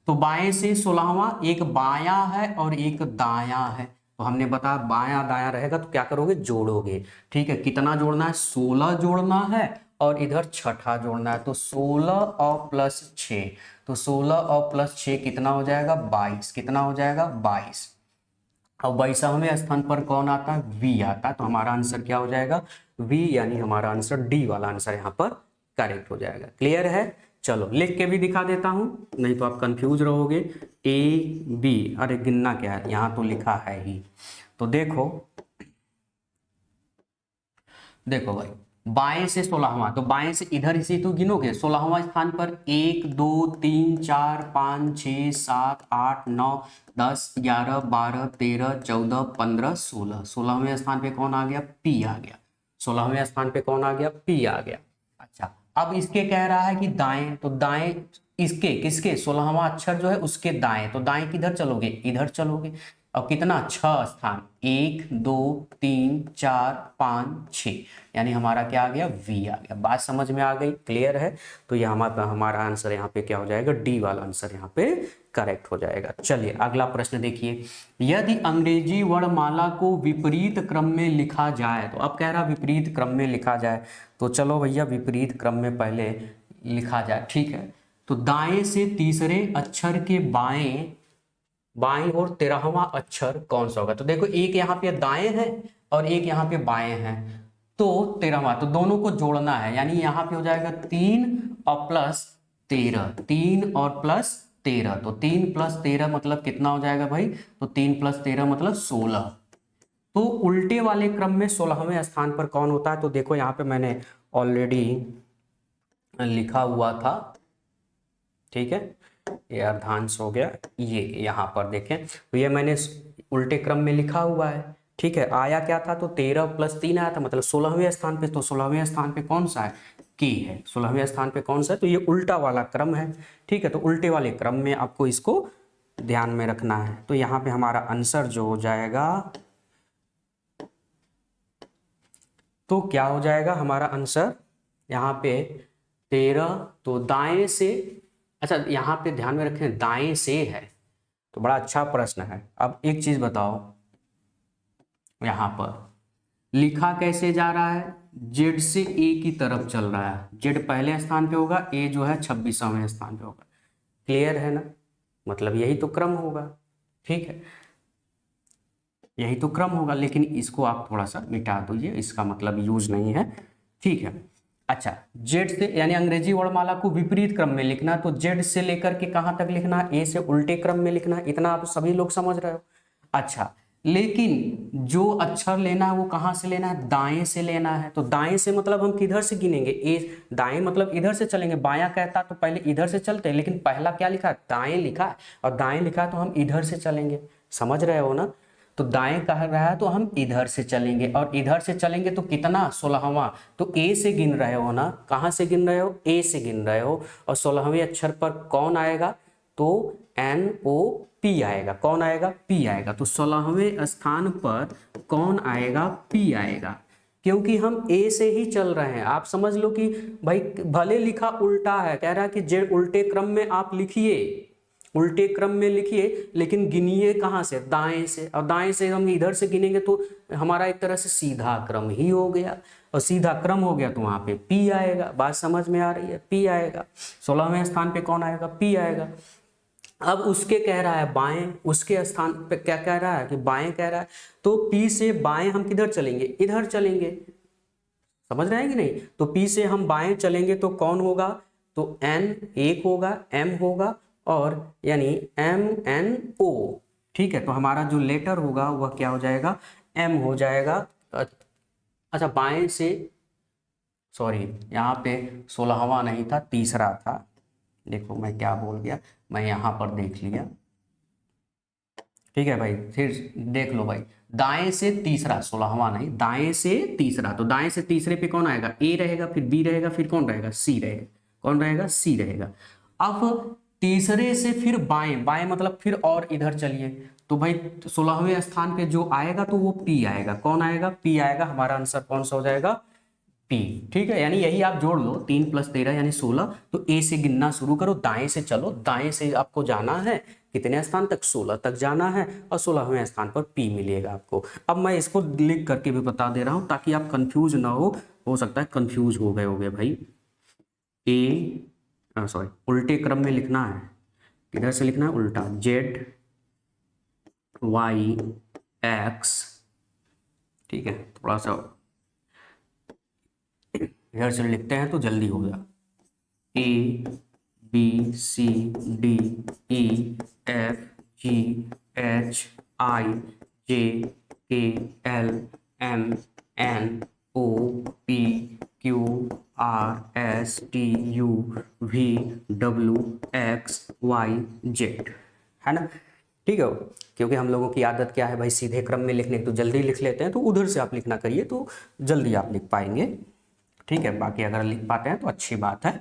तो बाएं से 16वां, एक बायां है और एक दायां है। तो हमने बताया बायां दायां रहेगा तो क्या करोगे, जोड़ोगे। ठीक है, कितना जोड़ना है, 16 जोड़ना है और इधर छठा जोड़ना है। तो 16 और प्लस 6, तो 16 और प्लस 6 कितना हो जाएगा, 22। कितना हो जाएगा, 22। अब 22वें स्थान पर कौन आता है, वी आता है। तो हमारा आंसर क्या हो जाएगा, वी, यानी हमारा आंसर डी वाला आंसर यहाँ पर करेक्ट हो जाएगा। क्लियर है। चलो लिख के भी दिखा देता हूं, नहीं तो आप कंफ्यूज रहोगे। ए बी, अरे गिनना क्या है, यहाँ तो लिखा है ही। तो देखो देखो भाई, बाएं से 16वां, तो बाएं से इधर इसी तो गिनोगे, 16वां स्थान पर 1 2 3 4 5 6 7 8 9 10 11 12 13 14 15 16, 16वें स्थान पे कौन आ गया, पी आ गया। 16वें स्थान पे कौन आ गया, पी आ गया। अच्छा, अब इसके कह रहा है कि दाएं, तो दाएं इसके किसके, 16वां अक्षर जो है उसके दाएं, तो दाएं किधर चलोगे, इधर चलोगे। अब कितना, 6 स्थान, 1 2 3 4 5 6, यानी हमारा क्या आ गया, वी आ गया। बात समझ में आ गई, क्लियर है। तो ये हमारा आंसर यहाँ पे क्या हो जाएगा, डी वाला आंसर यहाँ पे करेक्ट हो जाएगा। चलिए अगला प्रश्न देखिए, यदि अंग्रेजी वर्णमाला को विपरीत क्रम में लिखा जाए, तो अब कह रहा विपरीत क्रम में लिखा जाए, तो चलो भैया विपरीत क्रम में पहले लिखा जाए। ठीक है, तो दाएं से तीसरे अक्षर के बाएं बाएं और 13वां अक्षर कौन सा होगा। तो देखो एक यहाँ पे दाएं है और एक यहाँ पे बाएं है, तो 13वां, तो दोनों को जोड़ना है, यानी यहाँ पे हो जाएगा 3 और प्लस 13, 3 और प्लस 13, तो 3 प्लस 13 मतलब कितना हो जाएगा भाई, तो 3 प्लस 13 मतलब 16। तो उल्टे वाले क्रम में 16वें स्थान पर कौन होता है, तो देखो यहाँ पे मैंने ऑलरेडी लिखा हुआ था। ठीक है, ये अर्धांश हो गया, ये यहाँ पर देखें, तो ये मैंने उल्टे क्रम में लिखा हुआ है। ठीक है, आया क्या था, तो 13 प्लस 3 आया था, मतलब 16वें स्थान पे। तो 16वें स्थान पे कौन सा है, की है, 16वें स्थान पे कौन सा है, तो ये उल्टा वाला क्रम है। ठीक है, तो उल्टे वाले क्रम में आपको इसको ध्यान में रखना है। तो यहाँ पे हमारा आंसर जो हो जाएगा, तो क्या हो जाएगा हमारा आंसर यहाँ पे 13, तो दाएं से, अच्छा यहाँ पे ध्यान में रखें दाएं से है, तो बड़ा अच्छा प्रश्न है। अब एक चीज बताओ, यहाँ पर लिखा कैसे जा रहा है, जेड से ए की तरफ चल रहा है, जेड पहले स्थान पे होगा, ए जो है 26वें स्थान पे होगा। क्लियर है ना, मतलब यही तो क्रम होगा। ठीक है, यही तो क्रम होगा, लेकिन इसको आप थोड़ा सा मिटा दीजिए, इसका मतलब यूज नहीं है। ठीक है, अच्छा जेड से यानी अंग्रेजी वर्णमाला को विपरीत क्रम में लिखना, तो जेड से लेकर के कहां तक लिखना, ए से उल्टे क्रम में लिखना, इतना आप सभी लोग समझ रहे हो। अच्छा, लेकिन जो अक्षर लेना है वो कहां से लेना है, दाएं से लेना है। तो दाएं से मतलब हम किधर से गिनेंगे, ए, दाएं मतलब इधर से चलेंगे, बायां कहता तो पहले इधर से चलते, लेकिन पहला क्या लिखा है, दाएं लिखा है, और दाएं लिखा है तो हम इधर से चलेंगे। समझ रहे हो ना, तो दाएं कह रहा है तो हम इधर से चलेंगे, और इधर से चलेंगे तो कितना, 16वां, तो ए से गिन रहे हो ना, कहां से गिन रहे हो, ए से गिन रहे हो, और 16वें अक्षर पर कौन आएगा, तो NO-P आएगा। कौन आएगा? P आएगा। तो 16वें स्थान पर कौन आएगा? P आएगा, क्योंकि हम A से ही चल रहे हैं। आप समझ लो कि भाई भले लिखा उल्टा है, कह रहा है कि जे उल्टे क्रम में आप लिखिए, उल्टे क्रम में लिखिए, लेकिन गिनिए कहाँ से? दाएं से। और दाएं से हम इधर से गिनेंगे तो हमारा एक तरह से सीधा क्रम ही हो गया, और सीधा क्रम हो गया तो वहां पे P आएगा। बात समझ में आ रही है? P आएगा। 16वें स्थान पे कौन आएगा? P आएगा। अब उसके कह रहा है बाएं, उसके स्थान पे क्या कह रहा है कि बाएं कह रहा है, तो P से बाएं हम किधर चलेंगे? इधर चलेंगे। समझ रहे हैं कि नहीं? तो P से हम बाएं चलेंगे तो कौन होगा? तो N एक होगा, M होगा, और यानी MNO। ठीक है, तो हमारा जो लेटर होगा वह क्या हो जाएगा? M हो जाएगा। अच्छा, बाएं से, सॉरी यहाँ पे 16वां नहीं था, तीसरा था। देखो मैं क्या बोल गया, मैं यहाँ पर देख लिया। ठीक है भाई, फिर देख लो भाई, दाएं से तीसरा, 16वां नहीं, दाएं से तीसरा। तो दाएं से तीसरे पे कौन आएगा? A रहेगा, फिर B रहेगा, फिर कौन रहेगा? C रहेगा। कौन रहेगा? C रहेगा। अब तीसरे से फिर बाएं, बाएं मतलब फिर और इधर चलिए, तो भाई 16वें स्थान पे जो आएगा तो वो P आएगा। कौन आएगा? P आएगा। हमारा आंसर कौन सा हो जाएगा? P। ठीक है, यानी यही आप जोड़ लो, 3 + 13 यानी 16। तो A से गिनना शुरू करो, दाएं से चलो, दाएं से आपको जाना है कितने स्थान तक? 16 तक जाना है, और 16वें स्थान पर P मिलेगा आपको। अब मैं इसको लिख करके भी बता दे रहा हूं ताकि आप कंफ्यूज ना हो सकता है कंफ्यूज हो गए होगे भाई। सॉरी, उल्टे क्रम में लिखना है। किधर से लिखना है? उल्टा। Z Y X, ठीक है, थोड़ा सा इधर से लिखते हैं तो जल्दी हो गया। ABCDEFGHIJKLMNOPQRSTUVWXYZ, है ना? ठीक है, क्योंकि हम लोगों की आदत क्या है भाई, सीधे क्रम में लिखने की, तो जल्दी लिख लेते हैं, तो उधर से आप लिखना करिए तो जल्दी आप लिख पाएंगे। ठीक है, बाकी अगर लिख पाते हैं तो अच्छी बात है।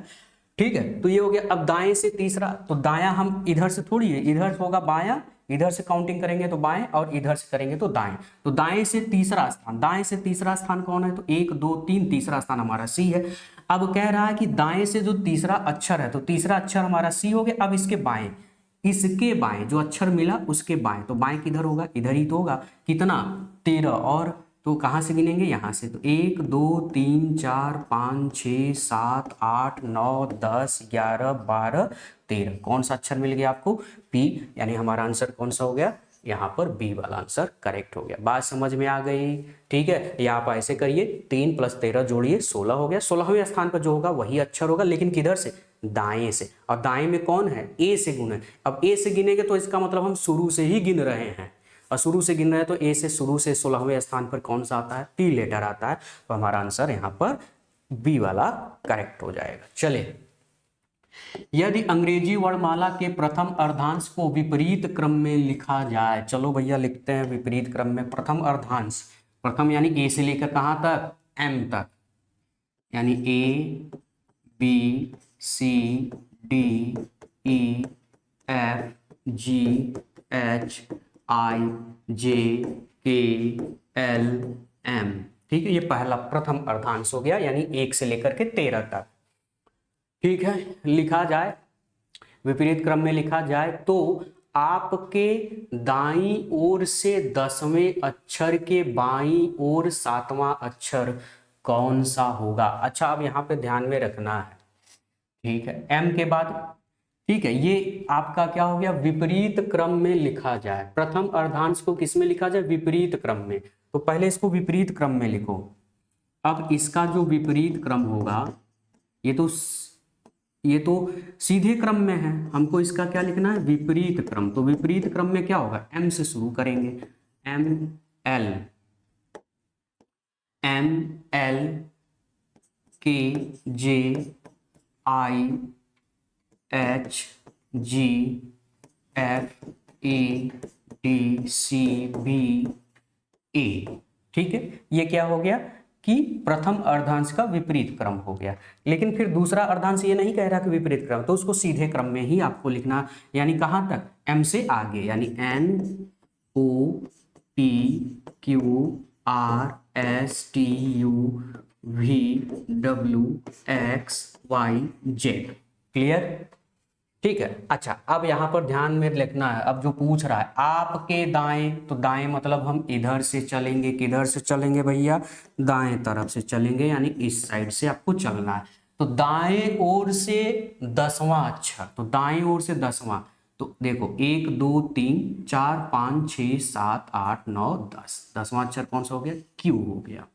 ठीक है, तो ये हो गया। अब दाएं से तीसरा, तो दायां हम इधर से थोड़ी है, इधर होगा बायां, इधर से काउंटिंग करेंगे तो बाएं, और इधर से करेंगे तो दाएं। तो दाएं से तीसरा स्थान, दाएं से तीसरा स्थान कौन है? तो 1 2 3, तीसरा स्थान हमारा C है। अब कह रहा है कि दाएं से जो तीसरा अक्षर है, तो तीसरा अक्षर हमारा C हो गया। अब इसके बाएं, इसके बाएं जो अक्षर मिला उसके बाएं, तो बाएं किधर होगा? इधर ही तो होगा। कितना? 13। और तो कहाँ से गिनेंगे? यहाँ से। तो 1 2 3 4 5 6 7 8 9 10 11 12 13। कौन सा अक्षर मिल गया आपको? P। यानी हमारा आंसर कौन सा हो गया? यहाँ पर B वाला आंसर करेक्ट हो गया। बात समझ में आ गई? ठीक है, या आप ऐसे करिए, 3 + 13 जोड़िए, 16 हो गया। 16वें स्थान पर जो होगा वही अक्षर होगा, लेकिन किधर से? दाएं से। और दाएं में कौन है? A से गुने। अब A से गिनेंगे तो इसका मतलब हम शुरू से ही गिन रहे हैं, और शुरू से गिन रहे हैं तो A से शुरू से 16वें स्थान पर कौन सा आता है? P लेटर आता है। तो हमारा आंसर यहाँ पर B वाला करेक्ट हो जाएगा। चले, यदि अंग्रेजी वर्णमाला के प्रथम अर्धांश को विपरीत क्रम में लिखा जाए, चलो भैया लिखते हैं विपरीत क्रम में। प्रथम अर्धांश, प्रथम यानी A से लेकर कहाँ तक? M तक, यानी A B C D E F G H I J K L M। ठीक है, ये पहला प्रथम अर्धांश हो गया, यानी 1 से लेकर के 13 तक। ठीक है, लिखा जाए, विपरीत क्रम में लिखा जाए तो आपके दाईं ओर से 10वें अक्षर के बाईं ओर 7वां अक्षर कौन सा होगा? अच्छा, अब यहाँ पे ध्यान में रखना है। ठीक है, M के बाद, ठीक है, ये आपका क्या हो गया? विपरीत क्रम में लिखा जाए। प्रथम अर्धांश को किस में लिखा जाए? विपरीत क्रम में। तो पहले इसको विपरीत क्रम में लिखो। अब इसका जो विपरीत क्रम होगा, ये तो सीधे क्रम में है, हमको इसका क्या लिखना है? विपरीत क्रम। तो विपरीत क्रम में क्या होगा? M से शुरू करेंगे, M L K J I H G F A D C B A। ठीक है, ये क्या हो गया? कि प्रथम अर्धांश का विपरीत क्रम हो गया। लेकिन फिर दूसरा अर्धांश ये नहीं कह रहा कि विपरीत क्रम, तो उसको सीधे क्रम में ही आपको लिखना, यानी कहाँ तक, m से आगे, यानी N O P Q R S T U V W X Y Z। Clear? ठीक है। अच्छा, अब यहाँ पर ध्यान में लिखना है, अब जो पूछ रहा है आपके दाएं, तो दाएं मतलब हम इधर से चलेंगे, किधर से चलेंगे भैया, दाएं तरफ से चलेंगे, यानी इस साइड से आपको चलना है। तो दाएं ओर से 10वां अक्षर, तो दाएं ओर से 10वां, तो देखो 1 2 3 4 5 6 7 8 9 10, 10वां अक्षर कौन सा हो गया, क्यू हो गया।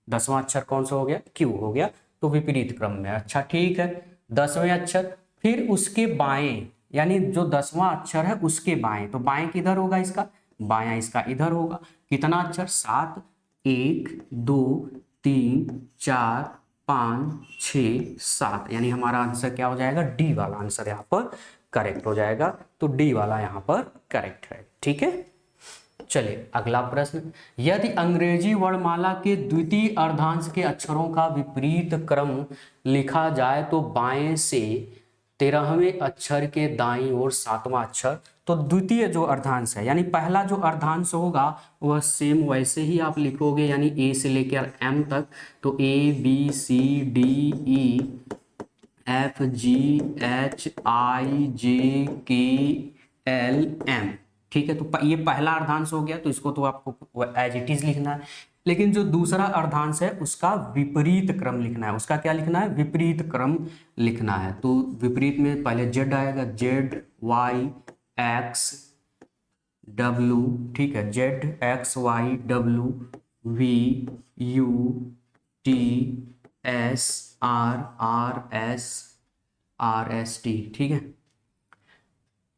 10वां अक्षर कौन सा हो गया, क्यू हो गया, तो विपरीत क्रम में। अच्छा ठीक है, 10वें अक्षर, फिर उसके बाएं, यानी जो 10वां अक्षर है उसके बाएं, तो बाएं किधर होगा इसका, बायां इसका इधर होगा। कितना अक्षर, 7, 1 2 3 4 5 6 7, यानी हमारा आंसर क्या हो जाएगा, डी वाला आंसर यहाँ पर करेक्ट हो जाएगा। तो डी वाला यहाँ पर करेक्ट है। ठीक है, चलिए अगला प्रश्न, यदि अंग्रेजी वर्णमाला के द्वितीय अर्धांश के अक्षरों का विपरीत क्रम लिखा जाए तो बाएं से 13वें अक्षर के दाईं ओर 7वां अक्षर, तो द्वितीय जो अर्धांश है, यानी पहला जो अर्धांश होगा वह सेम वैसे ही आप लिखोगे, यानी ए से लेकर एम तक, तो A B C D E F G H I J K L M. ठीक है, तो ये पहला अर्धांश हो गया, तो इसको तो आपको एज इट इज लिखना है। लेकिन जो दूसरा अर्धांश है उसका विपरीत क्रम लिखना है। उसका क्या लिखना है, विपरीत क्रम लिखना है। तो विपरीत में पहले जेड आएगा, जेड वाई एक्स डब्लू, ठीक है, Z X Y W V U T S R R S T. ठीक है,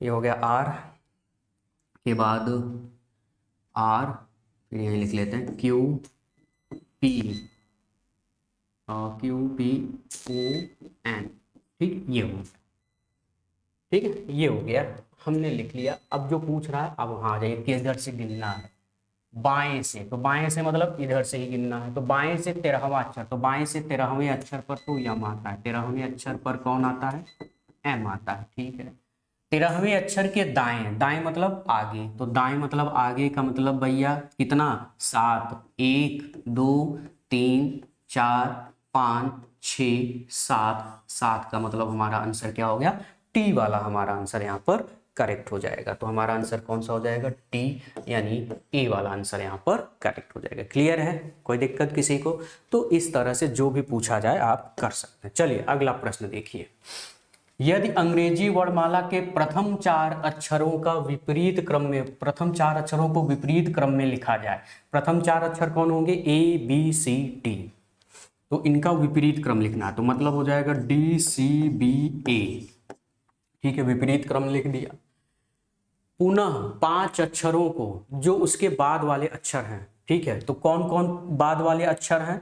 ये हो गया आर के बाद आर, फिर यहीं लिख लेते हैं क्यू पी ओ एन। ठीक, ये हो गया। ठीक है, ये हो गया, हमने लिख लिया। अब जो पूछ रहा है, अब वहाँ आ जाइए, किधर से गिनना है, बाएं से, तो बाएं से मतलब इधर से ही गिनना है। तो बाएं से 13वां अक्षर, तो बाएं से 13वें अक्षर पर तो यम आता है, 13वें अक्षर पर कौन आता है, एम आता है। ठीक है, 13वें अक्षर के दाएं, दाएं मतलब आगे, तो दाएं मतलब आगे का मतलब भैया कितना, 7, 1 2 3 4 5 6 7, 7 का मतलब हमारा आंसर क्या हो गया, टी वाला हमारा आंसर यहाँ पर करेक्ट हो जाएगा। तो हमारा आंसर कौन सा हो जाएगा, टी, यानी ए वाला आंसर यहाँ पर करेक्ट हो जाएगा। क्लियर है, कोई दिक्कत किसी को? तो इस तरह से जो भी पूछा जाए आप कर सकते हैं। चलिए अगला प्रश्न देखिए, यदि अंग्रेजी वर्णमाला के प्रथम 4 अक्षरों का विपरीत क्रम में, प्रथम 4 अक्षरों को विपरीत क्रम में लिखा जाए, प्रथम 4 अक्षर कौन होंगे, ए बी सी डी, तो इनका विपरीत क्रम लिखना है। तो मतलब हो जाएगा डी सी बी ए। ठीक है, विपरीत क्रम लिख दिया। पुनः 5 अक्षरों को जो उसके बाद वाले अक्षर हैं, ठीक है, तो कौन कौन बाद वाले अक्षर हैं,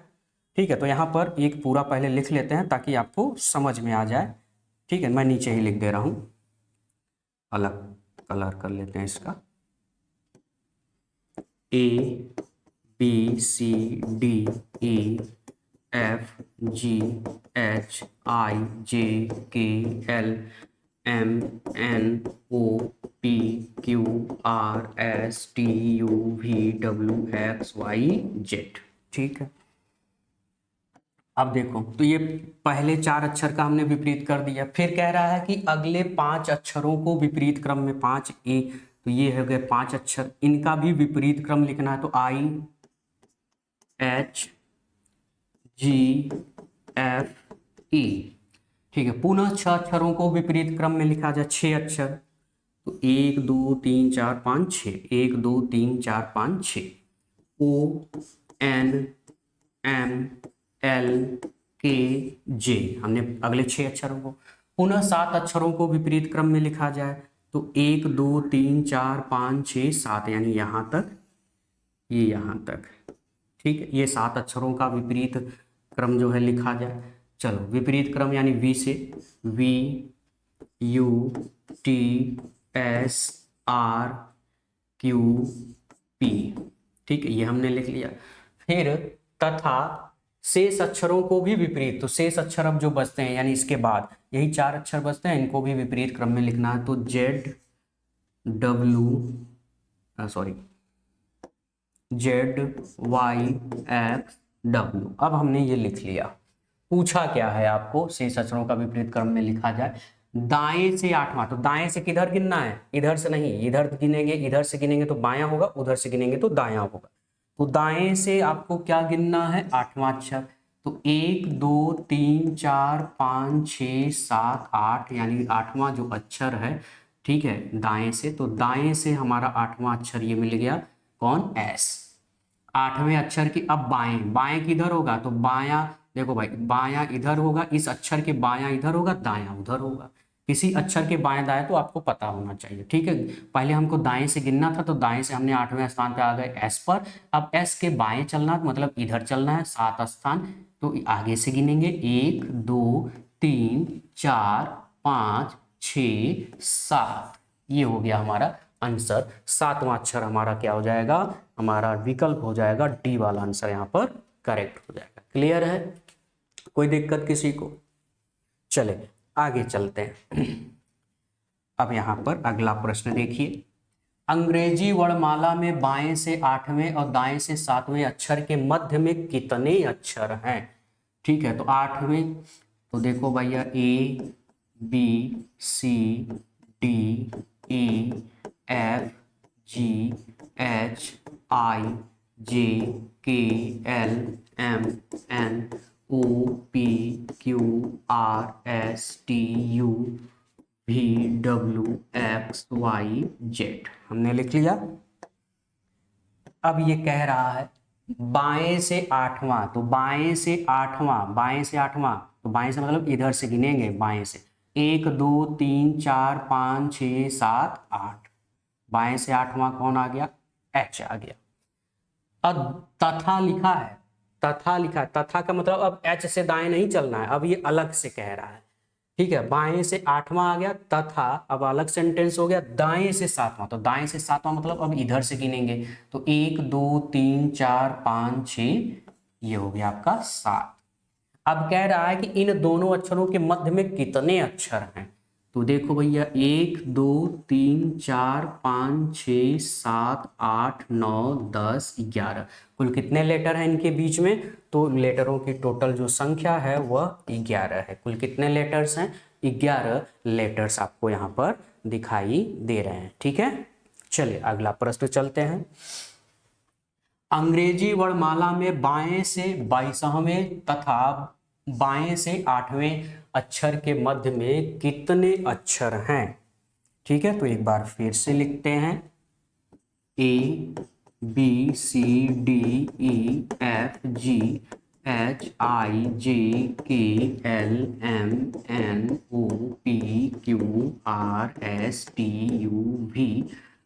ठीक है, तो यहाँ पर एक पूरा पहले लिख लेते हैं ताकि आपको समझ में आ जाए। ठीक है, मैं नीचे ही लिख दे रहा हूं, अलग कलर कर लेते हैं इसका, A B C D E F G H I J K L M N O P Q R S T U V W X Y Z. ठीक है, अब देखो, तो ये पहले 4 अक्षर का हमने विपरीत कर दिया, फिर कह रहा है कि अगले 5 अक्षरों को विपरीत क्रम में, 5 ए, तो ये हो गए 5 अक्षर, इनका भी विपरीत क्रम लिखना है। तो आई एच जी एफ ई। ठीक है, पुनः 6 अक्षरों को विपरीत क्रम में लिखा जाए, 6 अक्षर, तो 1 2 3 4 5 6, 1 2 3 4 5 6, ओ एन एम एल के जे, हमने अगले 6 अक्षरों को। पुनः 7 अक्षरों को विपरीत क्रम में लिखा जाए, तो 1 2 3 4 5 6 7, यानी यहाँ तक, ये यहाँ तक। ठीक है, ये 7 अक्षरों का विपरीत क्रम जो है लिखा जाए। चलो, विपरीत क्रम यानी वी से, V U T S R Q P. ठीक है, ये हमने लिख लिया। फिर तथा शेष अक्षरों को भी विपरीत, तो शेष अक्षर अब जो बचते हैं यानी इसके बाद यही 4 अक्षर बचते हैं, इनको भी विपरीत क्रम में लिखना है। तो Z W sorry Z Y X W, अब हमने ये लिख लिया। पूछा क्या है आपको, शेष अक्षरों का विपरीत क्रम में लिखा जाए। दाएं से 8वां, तो दाएं से किधर गिनना है, इधर से नहीं, इधर गिनेंगे, इधर से गिनेंगे तो बायां होगा, उधर से गिनेंगे तो दायां होगा। तो दाएं से आपको क्या गिनना है, 8वां अक्षर। तो 1 2 3 4 5 6 7 8, यानी 8वां जो अक्षर है, ठीक है, दाएं से। तो दाएं से हमारा 8वां अक्षर ये मिल गया, कौन, एस। 8वें अक्षर की अब बाएं, बाएं किधर होगा, तो बायां, देखो भाई, बायां इधर होगा, इस अक्षर के बायां इधर होगा, दायां उधर होगा। किसी अक्षर के बाएं दाएं तो आपको पता होना चाहिए, ठीक है। पहले हमको दाएं से गिनना था, तो दाएं से हमने 8वें स्थान पे आ गए एस पर। अब एस के बाएं चलना, मतलब इधर चलना है 7 स्थान, तो आगे से गिनेंगे 1 2 3 4 5 6 7, ये हो गया हमारा आंसर। 7वां अक्षर हमारा क्या हो जाएगा, हमारा विकल्प हो जाएगा डी वाला आंसर यहाँ पर करेक्ट हो जाएगा। क्लियर है, कोई दिक्कत किसी को? चले आगे चलते हैं। अब यहाँ पर अगला प्रश्न देखिए, अंग्रेजी वर्णमाला में बाएं से 8वें और दाएं से 7वें अक्षर के मध्य में कितने अक्षर हैं? ठीक है, तो 8वें, तो देखो भैया A B C D E F G H I J K L M N O P Q R S T U V W X Y Z, हमने लिख लिया। अब ये कह रहा है बाएं से 8वां, तो बाएं से 8वां, बाएं से 8वां, तो बाएं से मतलब इधर से गिनेंगे, बाएं से 1 2 3 4 5 6 7 8, बाएं से 8वां कौन आ गया, एच आ गया। अब तथा लिखा है, तथा लिखा है, तथा का मतलब अब एच से दाएं नहीं चलना है, अब ये अलग से कह रहा है, ठीक है। बाएं से 8वां आ गया तथा, अब अलग सेंटेंस हो गया दाएं से 7वां, तो दाएं से 7वां मतलब अब इधर से गिनेंगे, तो 1 2 3 4 5 6, ये हो गया आपका 7। अब कह रहा है कि इन दोनों अक्षरों के मध्य में कितने अक्षर हैं, तो देखो भैया 1 2 3 4 5 6 7 8 9 10 11, कुल कितने लेटर हैं इनके बीच में, तो लेटरों की टोटल जो संख्या है वह 11 है। कुल कितने लेटर्स हैं, 11 लेटर्स आपको यहाँ पर दिखाई दे रहे हैं, ठीक है। चलिए अगला प्रश्न चलते हैं। अंग्रेजी वर्णमाला में बाएं से 22वें तथा बाएं से 8वें अक्षर के मध्य में कितने अक्षर हैं, ठीक है। तो एक बार फिर से लिखते हैं, A B C D E F G H I J K L M N O P Q R S T U V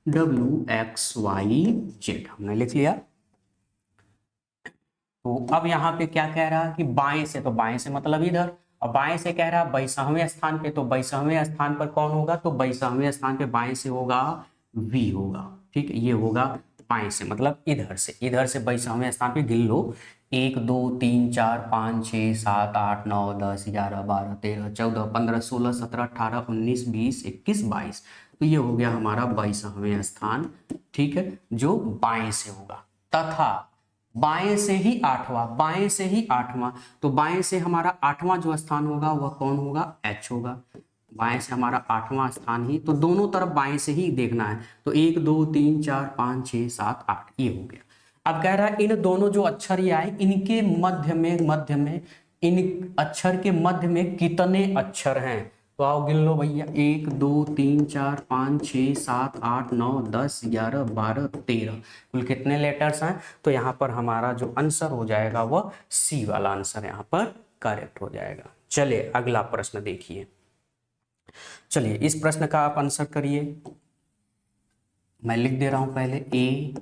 W X Y Z, हमने लिख लिया। तो अब यहाँ पे क्या कह रहा है कि बाएं से, तो बाएं से मतलब इधर, और बाएं से कह रहा है 22वें स्थान पे, तो 22वें स्थान पर कौन होगा, तो 22वें स्थान पे बाएं से होगा वी होगा, ठीक है। ये होगा बाएं से मतलब इधर से, इधर से 22वें स्थान पे गिन लो, 1 2 3 4 5 6 7 8 9 10 11 12 13 14 15 16 17 18 19 20 21 22, तो ये हो गया हमारा 22वें स्थान, ठीक है, जो बाएं से होगा। तथा बाएं से ही 8वां, बाएं से ही 8वां, तो बाएं से हमारा 8वां जो स्थान होगा वह कौन होगा, एच होगा। बाएं से हमारा 8वां स्थान ही, तो दोनों तरफ बाएं से ही देखना है, तो 1 2 3 4 5 6 7 8, ये हो गया। अब कह रहा है इन दोनों जो अक्षर ये आए इनके मध्य में इन अक्षर के मध्य में कितने अक्षर हैं, तो आओ गिन लो भैया, 1 2 3 4 5 6 7 8 9 10 11 12 13, कुल कितने लेटर्स हैं, तो यहाँ पर हमारा जो आंसर हो जाएगा वह सी वाला आंसर यहाँ पर करेक्ट हो जाएगा। चलिए अगला प्रश्न देखिए, चलिए इस प्रश्न का आप आंसर करिए, मैं लिख दे रहा हूं पहले, A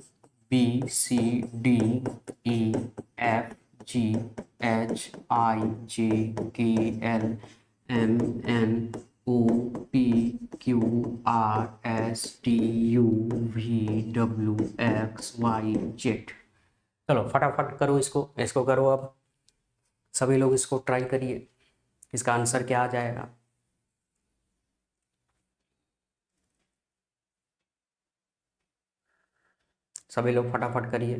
B C D E F G H I J K L M N O P Q R S T U V W X Y Z. चलो फटाफट करो इसको, इसको करो अब। सभी लोग इसको ट्राई करिए, इसका आंसर क्या आ जाएगा। सभी लोग फटाफट करिए।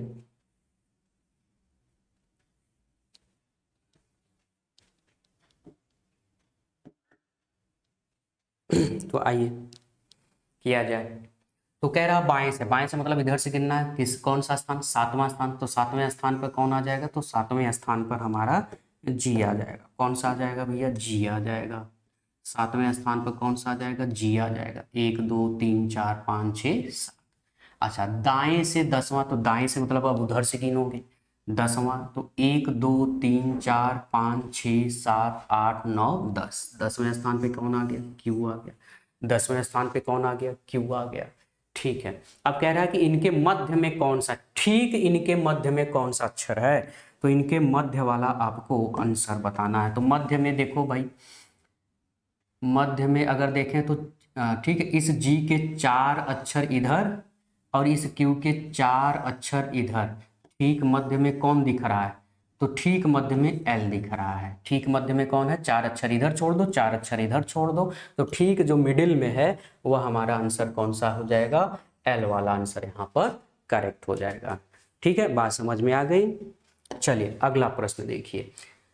तो आइए किया जाए। तो कह रहा बाएं से, बाएं से मतलब इधर से गिनना है, किस कौन सा स्थान, सातवां स्थान। तो सातवें स्थान पर कौन आ जाएगा, तो सातवें स्थान पर हमारा जी आ जाएगा। कौन सा आ जाएगा भैया, जी आ जाएगा। सातवें स्थान पर कौन सा आ जाएगा, जी आ जाएगा। 1 2 3 4 5 6 7। अच्छा, दाएं से दसवां, तो दाएं से मतलब अब उधर से गिनोगे दसवां। तो 1 2 3 4 5 6 7 8 9 10। 10वें स्थान पे कौन आ गया, क्यू आ गया। 10वें स्थान पे कौन आ गया, क्यू आ गया। ठीक है, अब कह रहा है कि इनके मध्य में कौन सा, ठीक इनके मध्य में कौन सा अक्षर है। तो इनके मध्य वाला आपको आंसर बताना है। तो मध्य में देखो भाई, मध्य में अगर देखें तो ठीक है, इस जी के 4 अक्षर इधर और इस क्यू के 4 अक्षर इधर, ठीक मध्य में कौन दिख रहा है, तो ठीक मध्य में एल दिख रहा है। ठीक मध्य में कौन है, 4 अक्षर इधर छोड़ दो, 4 अक्षर इधर छोड़ दो, तो ठीक जो मिडिल में है वह हमारा आंसर कौन सा हो जाएगा, एल वाला आंसर यहाँ पर करेक्ट हो जाएगा। ठीक है, बात समझ में आ गई। चलिए अगला प्रश्न देखिए।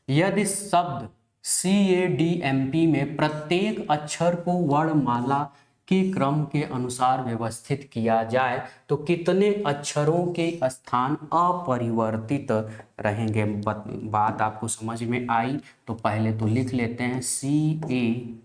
यदि शब्द CADMP में प्रत्येक अक्षर को वर्णमाला के क्रम के अनुसार व्यवस्थित किया जाए तो कितने अक्षरों के स्थान अपरिवर्तित रहेंगे। बात आपको समझ में आई तो पहले तो लिख लेते हैं CADMP,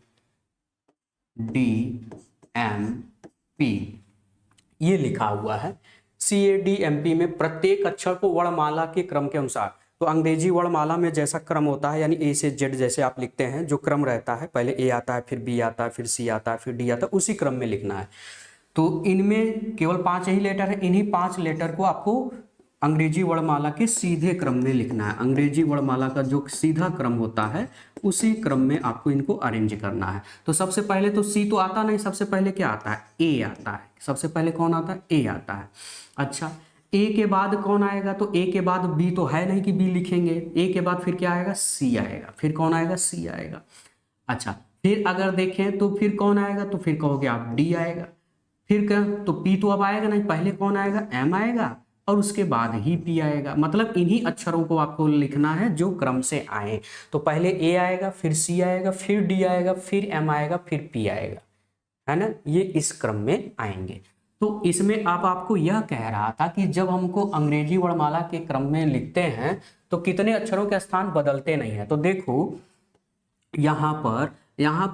ये लिखा हुआ है। CADMP में प्रत्येक अक्षर को वर्णमाला के क्रम के अनुसार, तो अंग्रेजी वर्णमाला में जैसा क्रम होता है, यानी A से Z जैसे आप लिखते हैं, जो क्रम रहता है, पहले A आता है, फिर B आता है, फिर C आता है, फिर D आता है, उसी क्रम में लिखना है। तो इनमें केवल 5 ही लेटर है, इन्हीं 5 लेटर को आपको अंग्रेजी वर्णमाला के सीधे क्रम में लिखना है। अंग्रेजी वर्णमाला का जो सीधा क्रम होता है उसी क्रम में आपको इनको अरेंज करना है। तो सबसे पहले तो सी तो आता नहीं, सबसे पहले क्या आता है, ए आता है। सबसे पहले कौन आता है, ए आता है। अच्छा, ए के बाद कौन आएगा, तो ए के बाद बी तो है नहीं कि बी लिखेंगे, ए के बाद फिर क्या आएगा, सी आएगा। फिर कौन आएगा, सी आएगा। अच्छा, फिर अगर देखें तो फिर कौन आएगा, तो फिर कहोगे आप डी आएगा। फिर क्या, तो पी तो अब आएगा नहीं, पहले कौन आएगा, एम आएगा और उसके बाद ही पी आएगा। मतलब इन्हीं अक्षरों को आपको लिखना है जो क्रम से आए। तो पहले ए आएगा, फिर सी आएगा, फिर डी आएगा, फिर एम आएगा, फिर पी आएगा, है ना, ये इस क्रम में आएंगे। तो इसमें आपको यह कह रहा था कि जब हमको अंग्रेजी वर्णमाला के क्रम में लिखते हैं तो कितने अक्षरों के स्थान बदलते नहीं है। तो देखो यहाँ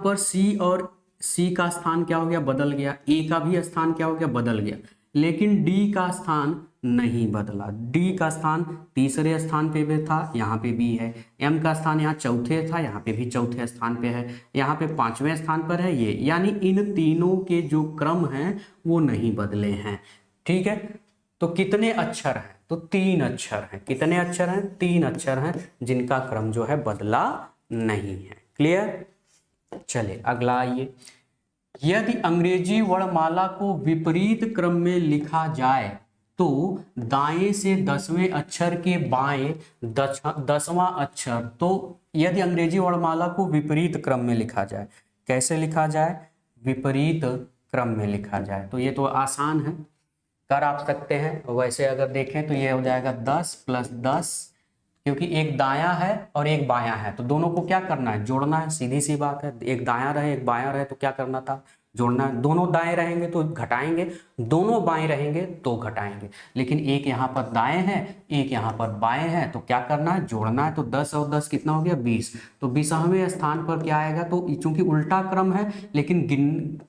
पर सी और सी का स्थान क्या हो गया, बदल गया। ए का भी स्थान क्या हो गया, बदल गया। लेकिन डी का स्थान नहीं बदला। डी का स्थान तीसरे स्थान पे भी था, यहाँ पे भी है। एम का स्थान यहाँ चौथे था, यहाँ पे भी चौथे स्थान पे है। यहाँ पे 5वें स्थान पर है ये, यानी इन तीनों के जो क्रम हैं वो नहीं बदले हैं। ठीक है, तो कितने अक्षर हैं, तो 3 अक्षर हैं। कितने अक्षर हैं, 3 अक्षर हैं जिनका क्रम जो है बदला नहीं है। क्लियर। चलिए अगला आइए। यदि अंग्रेजी वर्णमाला को विपरीत क्रम में लिखा जाए तो दाएं से 10वें अक्षर के बाएं 10वां अक्षर, तो यदि अंग्रेजी वर्णमाला को विपरीत क्रम में लिखा जाए, कैसे लिखा जाए, विपरीत क्रम में लिखा जाए, तो ये तो आसान है, कर आप सकते हैं। वैसे अगर देखें तो ये हो जाएगा 10 + 10, क्योंकि एक दायां है और एक बायां है, तो दोनों को क्या करना है, जोड़ना है। सीधी सी बात है, एक दायां रहे एक बायां रहे तो क्या करना था, जोड़ना है। दोनों दाएं रहेंगे तो घटाएंगे, दोनों बाएं रहेंगे तो घटाएंगे। लेकिन एक यहाँ पर दाएं है, एक यहाँ पर बाएं है, तो क्या करना है, जोड़ना है। तो 10 और 10 कितना हो गया, 20। तो 20वें स्थान पर क्या आएगा, तो चूंकि उल्टा क्रम है लेकिन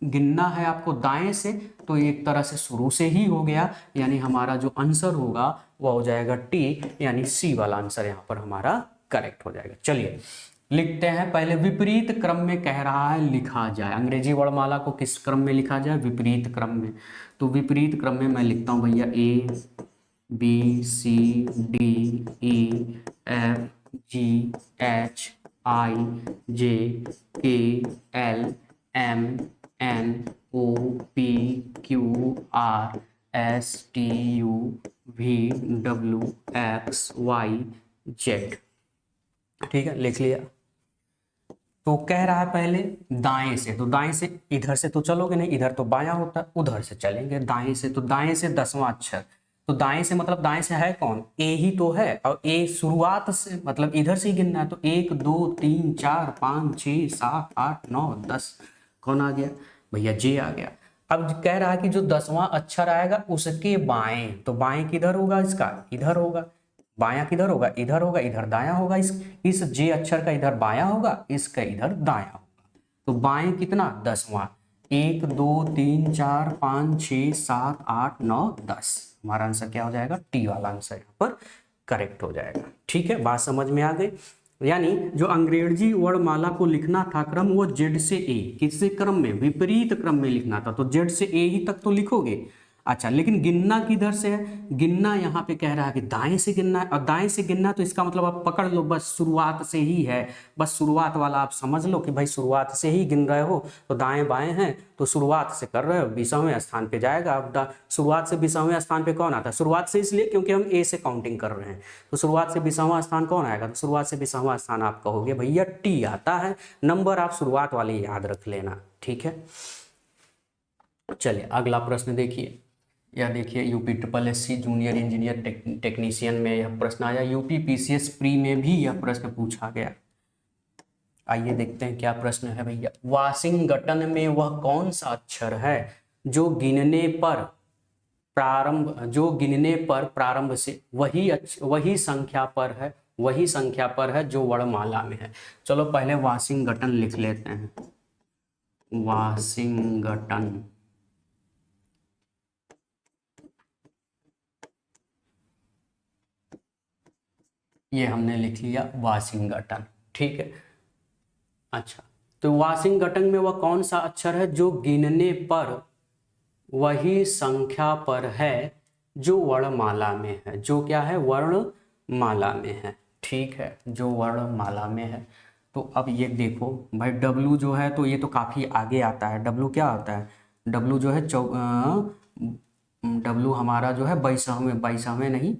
गिनना है आपको दाएं से, तो एक तरह से शुरू से ही हो गया, यानी हमारा जो आंसर होगा वह हो जाएगा टी, यानी सी वाला आंसर यहाँ पर हमारा करेक्ट हो जाएगा। चलिए लिखते हैं। पहले विपरीत क्रम में कह रहा है लिखा जाए, अंग्रेजी वर्णमाला को किस क्रम में लिखा जाए, विपरीत क्रम में। तो विपरीत क्रम में मैं लिखता हूँ भैया A B C D E F G H I J K L M N O P Q R S T U V W X Y Z। ठीक है, लिख लिया। तो कह रहा है पहले दाएं से, तो दाएं से इधर से तो चलोगे नहीं, इधर तो बायां होता है, उधर से चलेंगे दाएं से, तो दाएं से 10वां अक्षर। तो दाएं से मतलब दाएं से है कौन, ए ही तो है, और ए शुरुआत से मतलब इधर से ही गिनना है, तो 1 2 3 4 5 6 7 8 9 10। कौन आ गया भैया, जे आ गया। अब कह रहा है कि जो 10वां अक्षर आएगा उसके बाएं, तो बाएं किधर होगा इसका, इधर होगा। बायां किधर होगा, इधर होगा, इधर दायां होगा। इस जे अक्षर का इधर बायां होगा, इसका इधर दायां होगा। तो बाएं कितना, 10वां। 1 2 3 4 5 6 7 8 9 10। हमारा आंसर क्या हो जाएगा, टी वाला आंसर यहाँ पर करेक्ट हो जाएगा। ठीक है, बात समझ में आ गई। यानी जो अंग्रेजी वर्णमाला को लिखना था क्रम, वो जेड से ए, किससे क्रम में, विपरीत क्रम में लिखना था, तो जेड से ए ही तक तो लिखोगे। अच्छा, लेकिन गिनना किधर से है, गिनना यहाँ पे कह रहा है कि दाएं से गिनना है, और दाएं से गिनना तो इसका मतलब आप पकड़ लो, बस शुरुआत से ही है, बस शुरुआत वाला आप समझ लो कि भाई शुरुआत से ही गिन रहे हो, तो दाएं बाएं हैं तो शुरुआत से कर रहे हो, 20वें स्थान पे जाएगा। अब शुरुआत से 20वें स्थान पे कौन आता है, शुरुआत से इसलिए क्योंकि हम ए से काउंटिंग कर रहे हैं, तो शुरुआत से 20वां स्थान कौन आएगा, तो शुरुआत से 20वां स्थान आप कहोगे भैया टी आता है। नंबर आप शुरुआत वाले याद रख लेना। ठीक है, चलिए अगला प्रश्न देखिए। यह देखिए UP triple SC junior engineer technician में यह प्रश्न आया, यूपी पीसीएस प्री में भी यह प्रश्न पूछा गया। आइए देखते हैं क्या प्रश्न है भैया। वाशिंगटन में वह कौन सा अक्षर है जो गिनने पर प्रारंभ से वही संख्या पर है, वही संख्या पर है जो वर्णमाला में है। चलो पहले वाशिंगटन लिख लेते हैं, वाशिंगटन। ये हमने लिख लिया वाशिंगटन। ठीक है, अच्छा, तो वाशिंगटन में वह कौन सा अक्षर है जो गिनने पर वही संख्या पर है जो वर्णमाला में है, जो क्या है, वर्णमाला में है। ठीक है, जो वर्णमाला में है। तो अब ये देखो भाई, डब्लू जो है तो ये तो काफी आगे आता है। डब्लू क्या आता है, डब्लू जो है डब्लू हमारा जो है 22वें नहीं,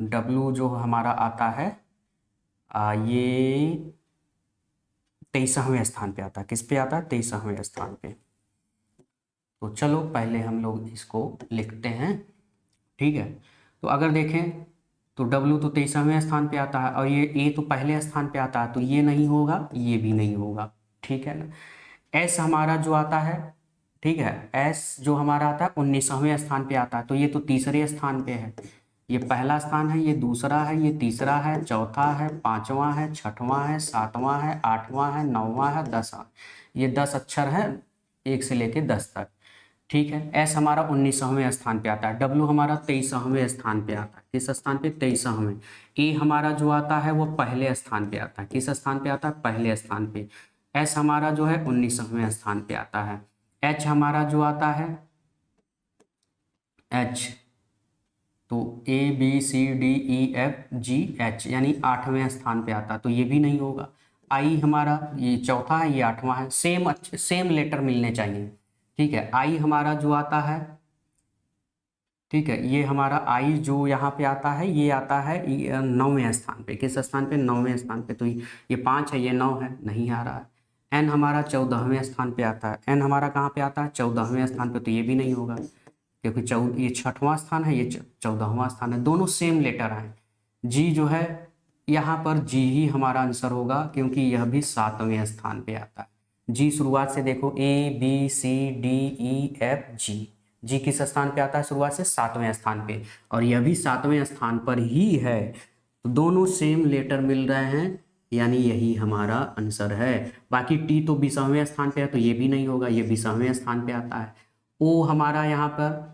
डब्लू जो हमारा आता है ये 23वें स्थान पे आता है। किस पे आता है, 23वें स्थान पे। तो चलो पहले हम लोग इसको लिखते हैं। ठीक है, तो अगर देखें तो डब्लू तो 23वें स्थान पे आता है, और ये ए तो पहले स्थान पे आता है, तो ये नहीं होगा, ये भी नहीं होगा। ठीक है ना। एस हमारा जो आता है, ठीक है, एस जो हमारा आता है 19वें स्थान पे आता है, तो ये तो तीसरे स्थान पे है। ये पहला स्थान है, ये दूसरा है, ये तीसरा है, चौथा है, पांचवां है, छठवां है, सातवां है, आठवां है, नौवां है, 10वां। ये 10 अक्षर है 1 से लेके 10 तक। ठीक है, एस हमारा 19वें स्थान पे आता है, डब्ल्यू हमारा 23वें स्थान पे आता है। किस स्थान पे, 23वें। ए हमारा जो आता है वो पहले स्थान पे आता है। किस स्थान पे आता है, पहले स्थान पे। एस हमारा जो है 19वें स्थान पे आता है। एच हमारा जो आता है, एच तो A B C D E F G H, यानी 8वें स्थान पे आता है, तो ये भी नहीं होगा। आई हमारा ये चौथा है, ये 8वां है। सेम लेटर मिलने चाहिए। ठीक है, आई हमारा जो आता है, ठीक है, ये हमारा आई जो यहाँ पे आता है, ये आता है 9वें स्थान पे। किस स्थान पे, 9वें स्थान पे। तो ये 5 है, ये 9 है, नहीं आ रहा है। एन हमारा 14वें स्थान पे आता है। एन हमारा कहाँ पे आता है, 14वें स्थान पे, तो ये भी नहीं होगा क्योंकि ये 6वां स्थान है, ये 14वां स्थान है, दोनों सेम लेटर हैं। जी जो है यहाँ पर जी ही हमारा आंसर होगा, क्योंकि यह भी 7वें स्थान पे आता है। जी शुरुआत से देखो, A B C D E F G, G किस स्थान पे आता है, शुरुआत से 7वें स्थान पे, और यह भी 7वें स्थान पर ही है। तो दोनों सेम लेटर मिल रहे हैं, यानी यही हमारा आंसर है। बाकी टी तो 20वें स्थान पे है, तो ये भी नहीं होगा, ये 20वें स्थान पे आता है। ओ हमारा यहाँ पर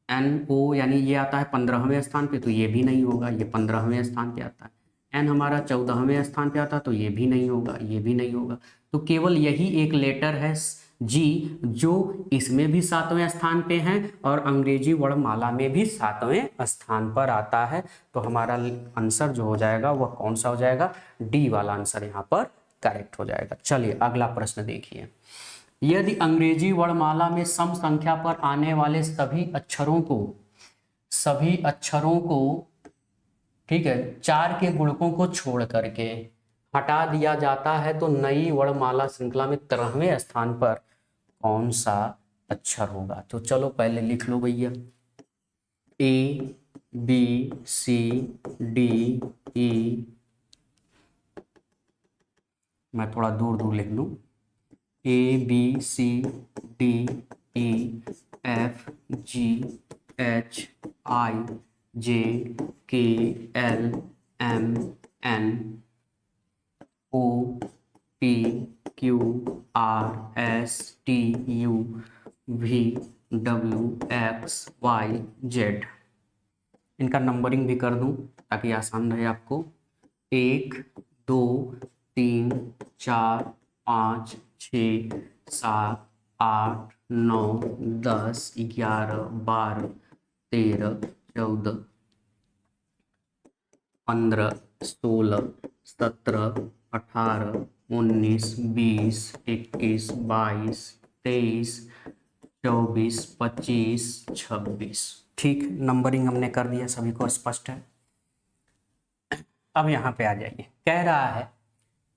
एन ओ, यानी ये आता है 15वें स्थान पे, तो ये भी नहीं होगा, ये 15वें स्थान पे आता है। एन हमारा 14वें स्थान पे आता है, तो ये भी नहीं होगा, ये भी नहीं होगा। तो केवल यही एक लेटर है जी जो इसमें भी 7वें स्थान पे है और अंग्रेजी वर्णमाला में भी 7वें स्थान पर आता है। तो हमारा आंसर जो हो जाएगा वह कौन सा हो जाएगा, डी वाला आंसर यहाँ पर करेक्ट हो जाएगा। चलिए अगला प्रश्न देखिए। यदि अंग्रेजी वर्णमाला में सम संख्या पर आने वाले सभी अक्षरों को ठीक है, 4 के गुणकों को छोड़ करके हटा दिया जाता है तो नई वर्णमाला श्रृंखला में 13वें स्थान पर कौन सा अक्षर होगा? तो चलो पहले लिख लो भैया, ए बी सी डी ई, मैं थोड़ा दूर दूर लिख लूँ, A B C D E F G H I J K L M N O P Q R S T U V W X Y Z. इनका नंबरिंग भी कर दूं ताकि आसान रहे आपको। 1 2 3 4 5 6 7 8 9 10 11 12 13 14 15 16 17 18 19 20 21 22 23 24 25 26। ठीक, नंबरिंग हमने कर दिया, सभी को स्पष्ट है। अब यहाँ पे आ जाइए, कह रहा है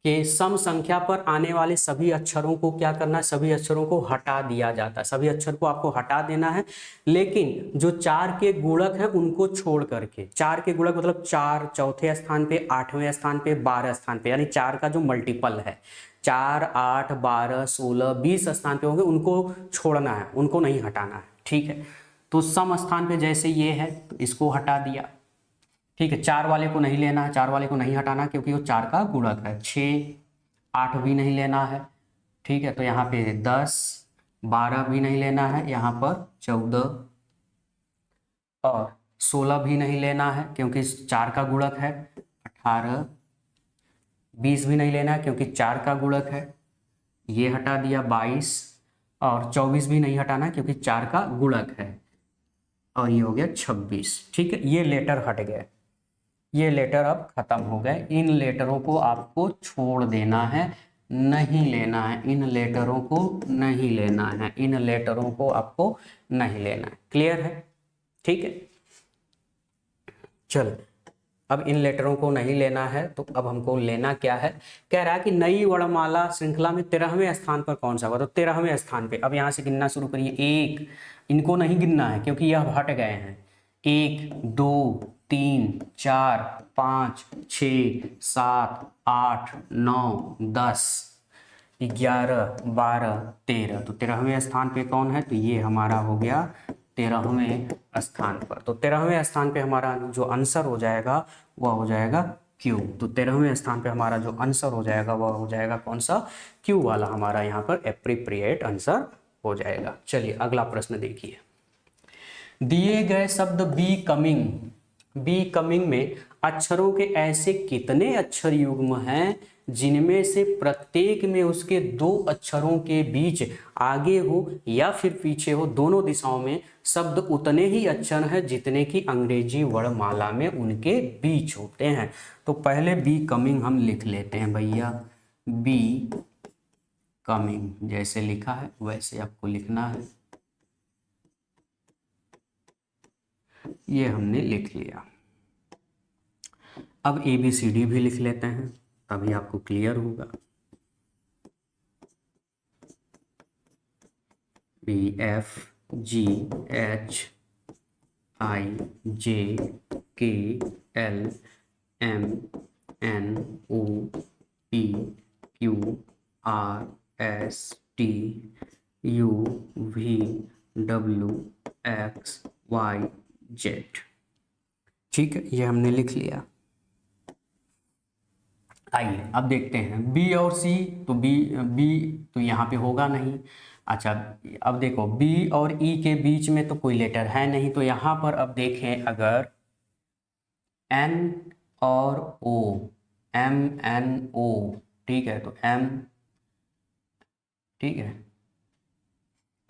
कि सम संख्या पर आने वाले सभी अक्षरों को क्या करना है? सभी अक्षरों को हटा दिया जाता है, सभी अक्षर को आपको हटा देना है, लेकिन जो 4 के गुणक हैं उनको छोड़ करके। 4 के गुणक मतलब 4 चौथे स्थान पे, 8वें स्थान पे, 12 स्थान पे, यानी 4 का जो मल्टीपल है, 4 8 12 16 20 स्थान पे होंगे, उनको छोड़ना है, उनको नहीं हटाना है। ठीक है, तो सम स्थान पे जैसे ये है तो इसको हटा दिया। ठीक है, 4 वाले को नहीं लेना है, 4 वाले को नहीं हटाना क्योंकि वो 4 का गुणक है। 6 8 भी नहीं लेना है। ठीक है, तो यहाँ पे 10 12 भी नहीं लेना है, यहाँ पर 14 और 16 भी नहीं लेना है क्योंकि 4 का गुणक है। 18 20 भी नहीं लेना है क्योंकि 4 का गुणक है, ये हटा दिया। 22 और 24 भी नहीं हटाना क्योंकि 4 का गुणक है, और ये हो गया 26। ठीक है, ये लेटर हट गए, ये लेटर अब खत्म हो गए। इन लेटरों को आपको छोड़ देना है, नहीं लेना है, इन लेटरों को नहीं लेना है, इन लेटरों को आपको नहीं लेना है। क्लियर है? ठीक है, चलो अब इन लेटरों को नहीं लेना है तो अब हमको लेना क्या है? कह रहा है कि नई वर्णमाला श्रृंखला में 13वें स्थान पर कौन सा होगा? तो 13वें स्थान पे अब यहां से गिनना शुरू करिए। 1, इनको नहीं गिनना है क्योंकि यह हट गए हैं। 1 2 3 4 5 6 7 8 9 10 11 12 13, तो 13वें स्थान पे कौन है? तो ये हमारा हो गया 13वें स्थान पर। तो 13वें स्थान पे हमारा जो आंसर हो जाएगा वह हो जाएगा क्यू। तो 13वें स्थान पे हमारा जो आंसर हो जाएगा वह हो जाएगा कौन सा? क्यू वाला हमारा यहाँ पर एप्रोप्रिएट आंसर हो जाएगा। चलिए अगला प्रश्न देखिए। दिए गए शब्द बी कमिंग में अक्षरों के ऐसे कितने अक्षर युग्म हैं जिनमें से प्रत्येक में उसके 2 अक्षरों के बीच आगे हो या फिर पीछे हो, दोनों दिशाओं में शब्द उतने ही अक्षर हैं जितने की अंग्रेजी वर्णमाला में उनके बीच होते हैं। तो पहले बी कमिंग हम लिख लेते हैं भैया। बी कमिंग जैसे लिखा है वैसे आपको लिखना है। ये हमने लिख लिया। अब ABCD भी लिख लेते हैं, तभी आपको क्लियर होगा। BFGHIJKLMNOPQRSTUVWXYZ। ठीक है, ये हमने लिख लिया। आइए अब देखते हैं बी और सी। तो बी तो यहाँ पे होगा नहीं। अच्छा, अब देखो बी और ई के बीच में तो कोई लेटर है नहीं, तो यहाँ पर अब देखें अगर एन और ओ, MNO, ठीक है, तो M, ठीक है,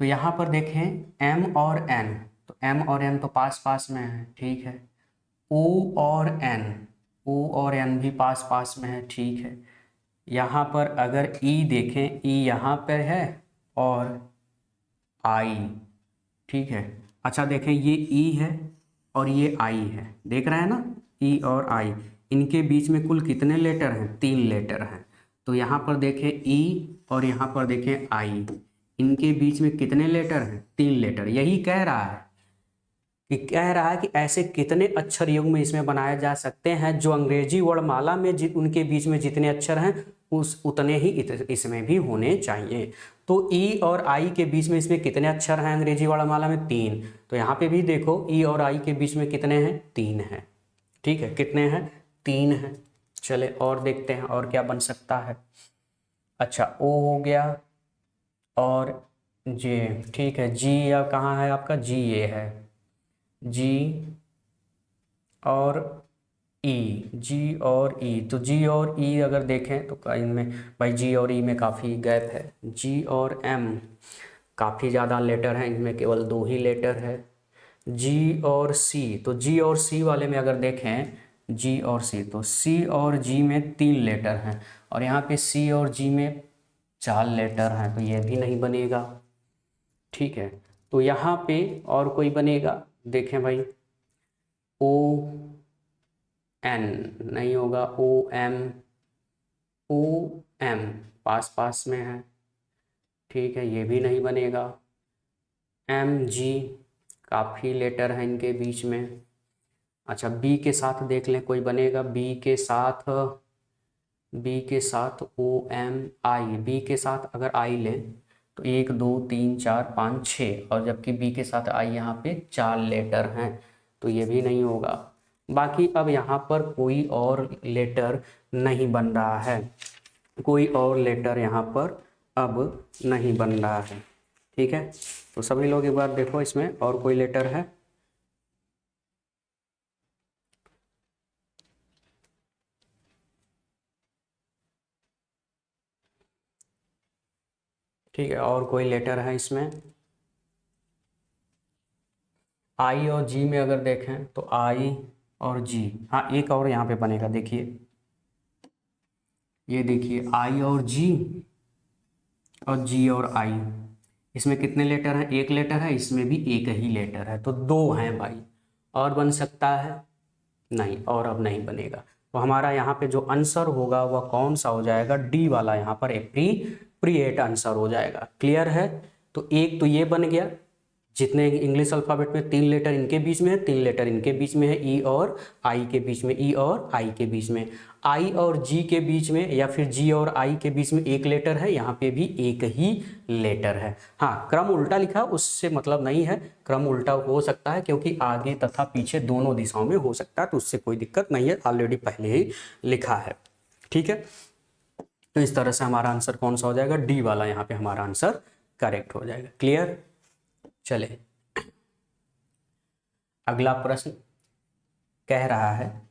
तो यहाँ पर देखें M और N, तो M और N तो पास पास में है, ठीक है। O और N भी पास पास में है, ठीक है। यहाँ पर अगर E देखें, E यहाँ पर है और I, ठीक है। अच्छा देखें, ये E है और ये I है, देख रहे हैं ना, ई और आई, इनके बीच में कुल कितने लेटर हैं? 3 लेटर हैं। तो यहाँ पर देखें ई और यहाँ पर देखें आई, इनके बीच में कितने लेटर हैं? 3 लेटर। यही कह रहा है कि ऐसे कितने अक्षर युग्म इसमें बनाए जा सकते हैं जो अंग्रेजी वर्णमाला में उनके बीच में जितने अक्षर हैं उतने ही इसमें भी होने चाहिए। तो ई और आई के बीच में इसमें कितने अक्षर हैं अंग्रेजी वर्णमाला में? 3। तो यहाँ पे भी देखो ई और आई के बीच में कितने हैं? 3 हैं। ठीक है, कितने हैं? 3 हैं। चले और देखते हैं और क्या बन सकता है। अच्छा, ओ हो गया और जे, ठीक है। जी या कहाँ है आपका? जी ये है, जी और ई, जी और ई। तो जी और ई अगर देखें तो इनमें भाई जी और ई में काफ़ी गैप है। जी और एम काफ़ी ज़्यादा लेटर हैं, इनमें केवल 2 ही लेटर है। जी और सी, तो जी और सी वाले में अगर देखें जी और सी, तो सी और जी में 3 लेटर हैं और यहाँ पे सी और जी में 4 लेटर हैं, तो ये भी नहीं बनेगा। ठीक है, तो यहाँ पे और कोई बनेगा? देखें भाई, ओ एन नहीं होगा, ओ एम, ओ एम पास पास में है। ठीक है, ये भी नहीं बनेगा। एम जी काफ़ी लेटर है इनके बीच में। अच्छा, बी के साथ देख लें, कोई बनेगा? बी के साथ ओ एम आई, बी के साथ अगर आई लें तो 1 2 3 4 5 6, और जबकि बी के साथ आई यहाँ पे 4 लेटर हैं, तो ये भी नहीं होगा। बाकी अब यहाँ पर कोई और लेटर नहीं बन रहा है, कोई और लेटर यहाँ पर अब नहीं बन रहा है। ठीक है, तो सभी लोग एक बार देखो इसमें और कोई लेटर है? ठीक है, और कोई लेटर है इसमें? आई और जी में अगर देखें तो आई और जी, हाँ एक और यहाँ पे बनेगा। देखिए, ये देखिए आई और जी और जी और आई, इसमें कितने लेटर हैं? 1 लेटर है, इसमें भी 1 ही लेटर है, तो 2 हैं भाई। और बन सकता है? नहीं, और अब नहीं बनेगा। तो हमारा यहाँ पे जो आंसर होगा वह कौन सा हो जाएगा? डी वाला यहाँ पर एप्रीप्रिएट आंसर हो जाएगा। क्लियर है? तो एक तो ये बन गया, जितने इंग्लिश अल्फ़ाबेट में 3 लेटर इनके बीच में है, 3 लेटर इनके बीच में है, ई और आई के बीच में, ई और आई के बीच में। आई और जी के बीच में या फिर जी और आई के बीच में 1 लेटर है, यहाँ पे भी 1 ही लेटर है। हाँ, क्रम उल्टा लिखा उससे मतलब नहीं है, क्रम उल्टा हो सकता है क्योंकि आगे तथा पीछे दोनों दिशाओं में हो सकता है, तो उससे कोई दिक्कत नहीं है, ऑलरेडी पहले ही लिखा है। ठीक है, तो इस तरह से हमारा आंसर कौन सा हो जाएगा? डी वाला यहाँ पे हमारा आंसर करेक्ट हो जाएगा। क्लियर? चले, अगला प्रश्न कह रहा है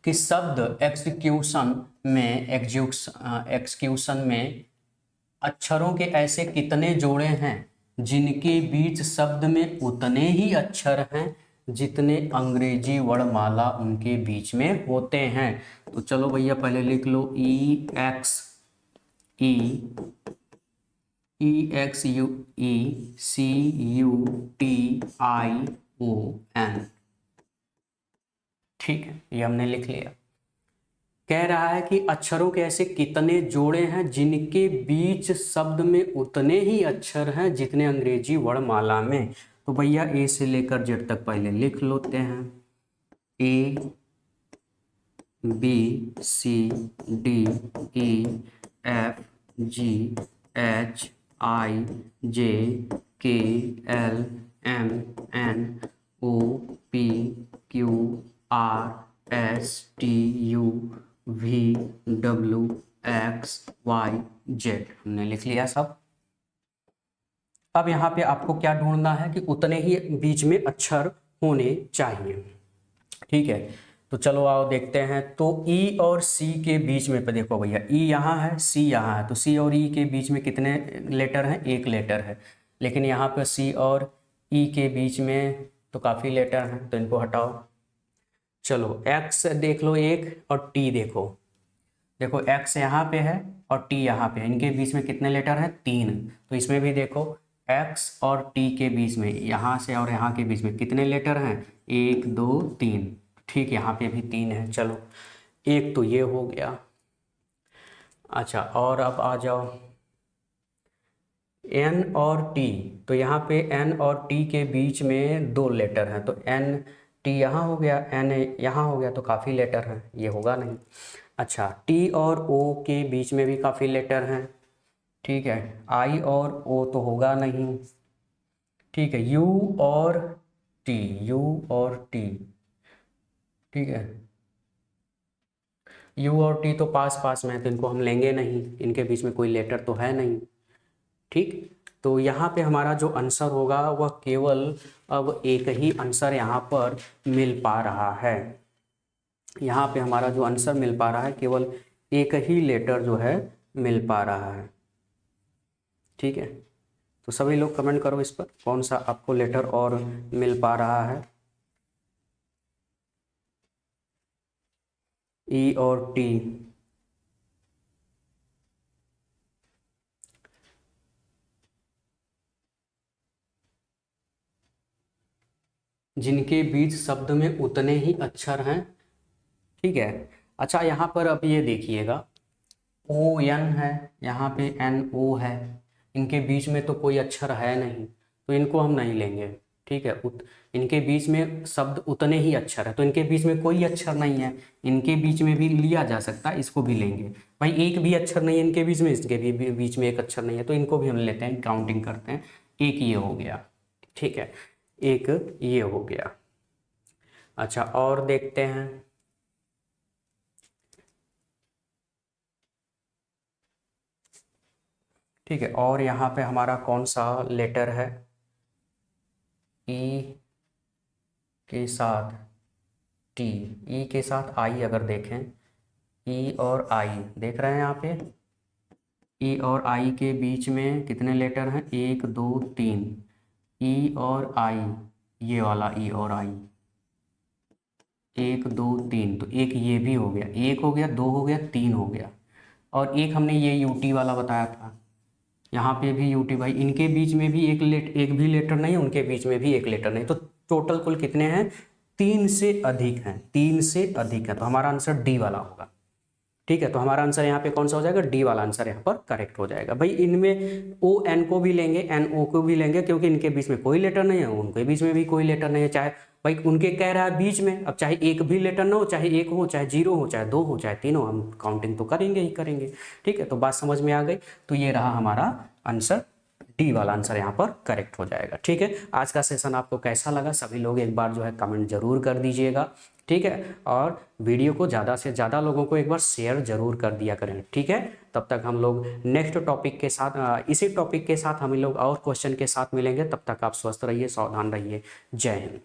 कि शब्द एक्सक्यूशन में अक्षरों के ऐसे कितने जोड़े हैं जिनके बीच शब्द में उतने ही अक्षर हैं जितने अंग्रेजी वर्णमाला उनके बीच में होते हैं। तो चलो भैया पहले लिख लो EXCUTION। ठीक है, ये हमने लिख लिया। कह रहा है कि अक्षरों के ऐसे कितने जोड़े हैं जिनके बीच शब्द में उतने ही अक्षर हैं जितने अंग्रेजी वर्णमाला में। तो भैया ए से लेकर जेड तक पहले लिख लेते हैं। A B C D E F G H I J K L M N O P Q R S T U V W X Y Z, हमने लिख लिया सब। अब यहाँ पे आपको क्या ढूंढना है कि उतने ही बीच में अक्षर होने चाहिए। ठीक है, तो चलो आओ देखते हैं। तो ई और सी के बीच में, पे देखो भैया, ई यहाँ है, सी यहाँ है, तो सी और ई के बीच में कितने लेटर हैं? 1 लेटर है। लेकिन यहाँ पर सी और ई के बीच में तो काफ़ी लेटर हैं, तो इनको हटाओ। चलो एक्स देख लो एक, और टी देखो। देखो एक्स यहाँ पे है और टी यहाँ पे है, इनके बीच में कितने लेटर हैं? 3। तो इसमें भी देखो एक्स और टी के बीच में, यहाँ से और यहाँ के बीच में कितने लेटर हैं? 1 2 3। ठीक, यहाँ पे भी 3 है। चलो, एक तो ये हो गया। अच्छा, और अब आ जाओ एन और टी। तो यहाँ पे एन और टी के बीच में 2 लेटर हैं, तो एन टी यहाँ हो गया, एन यहाँ हो गया, तो काफ़ी लेटर हैं, ये होगा नहीं। अच्छा, टी और ओ के बीच में भी काफ़ी लेटर हैं। ठीक है, आई और ओ तो होगा नहीं। ठीक है, यू और टी, यू और टी। ठीक है, यू और टी तो पास पास में है, तो इनको हम लेंगे नहीं, इनके बीच में कोई लेटर तो है नहीं। ठीक, तो यहाँ पे हमारा जो आंसर होगा वह केवल अब एक ही आंसर यहाँ पर मिल पा रहा है। यहाँ पे हमारा जो आंसर मिल पा रहा है केवल एक ही लेटर जो है मिल पा रहा है। ठीक है, तो सभी लोग कमेंट करो इस पर, कौन सा आपको लेटर और मिल पा रहा है? ई और टी। जिनके बीच शब्द में उतने ही अक्षर हैं। ठीक है, अच्छा यहाँ पर अब ये देखिएगा, ओ एन है, यहाँ पे एन ओ है, इनके बीच में तो कोई अक्षर है नहीं, तो इनको हम नहीं लेंगे। ठीक है, इनके बीच में शब्द उतने ही अक्षर है, तो इनके बीच में कोई अक्षर नहीं है, इनके बीच में भी लिया जा सकता है, इसको भी लेंगे। भाई एक भी अक्षर नहीं है इनके बीच में, इसके भी बीच में एक अक्षर नहीं है, तो इनको भी हम लेते हैं, काउंटिंग करते हैं। एक ये हो गया। ठीक है, एक ये हो गया। अच्छा, और देखते हैं। ठीक है, और यहाँ पे हमारा कौन सा लेटर है? ई के साथ टी, ई के साथ आई, अगर देखें ई और आई, देख रहे हैं यहाँ पे ई और आई के बीच में कितने लेटर हैं? 1 2 3। ई और आई, ये वाला ई और आई, 1 2 3, तो एक ये भी हो गया, एक हो गया, 2 हो गया, 3 हो गया, और एक हमने ये यूटी वाला बताया था, यहाँ पे भी यूटी। भाई इनके बीच में भी एक भी लेटर नहीं है, उनके बीच में भी एक लेटर नहीं, तो टोटल कुल कितने हैं? 3 से अधिक हैं, 3 से अधिक है, तो हमारा आंसर डी वाला होगा। ठीक है, तो हमारा आंसर यहाँ पे कौन सा हो जाएगा? डी वाला आंसर यहाँ पर करेक्ट हो जाएगा। भाई इनमें ओ एन को भी लेंगे, एन ओ को भी लेंगे, क्योंकि इनके बीच में कोई लेटर नहीं है, उनके बीच में भी कोई लेटर नहीं है। चाहे भाई उनके कह रहा है बीच में, अब चाहे एक भी लेटर ना हो, चाहे एक हो, चाहे 0 हो, चाहे 2 हो, चाहे 3 हो, हम काउंटिंग तो करेंगे ही करेंगे। ठीक है, तो बात समझ में आ गई। तो ये रहा हमारा आंसर, डी वाला आंसर यहाँ पर करेक्ट हो जाएगा। ठीक है, आज का सेशन आपको कैसा लगा? सभी लोग एक बार जो है कमेंट जरूर कर दीजिएगा। ठीक है, और वीडियो को ज़्यादा से ज़्यादा लोगों को एक बार शेयर जरूर कर दिया करें। ठीक है, तब तक हम लोग नेक्स्ट टॉपिक के साथ, इसी टॉपिक के साथ हम लोग और क्वेश्चन के साथ मिलेंगे। तब तक आप स्वस्थ रहिए, सावधान रहिए। जय हिंद।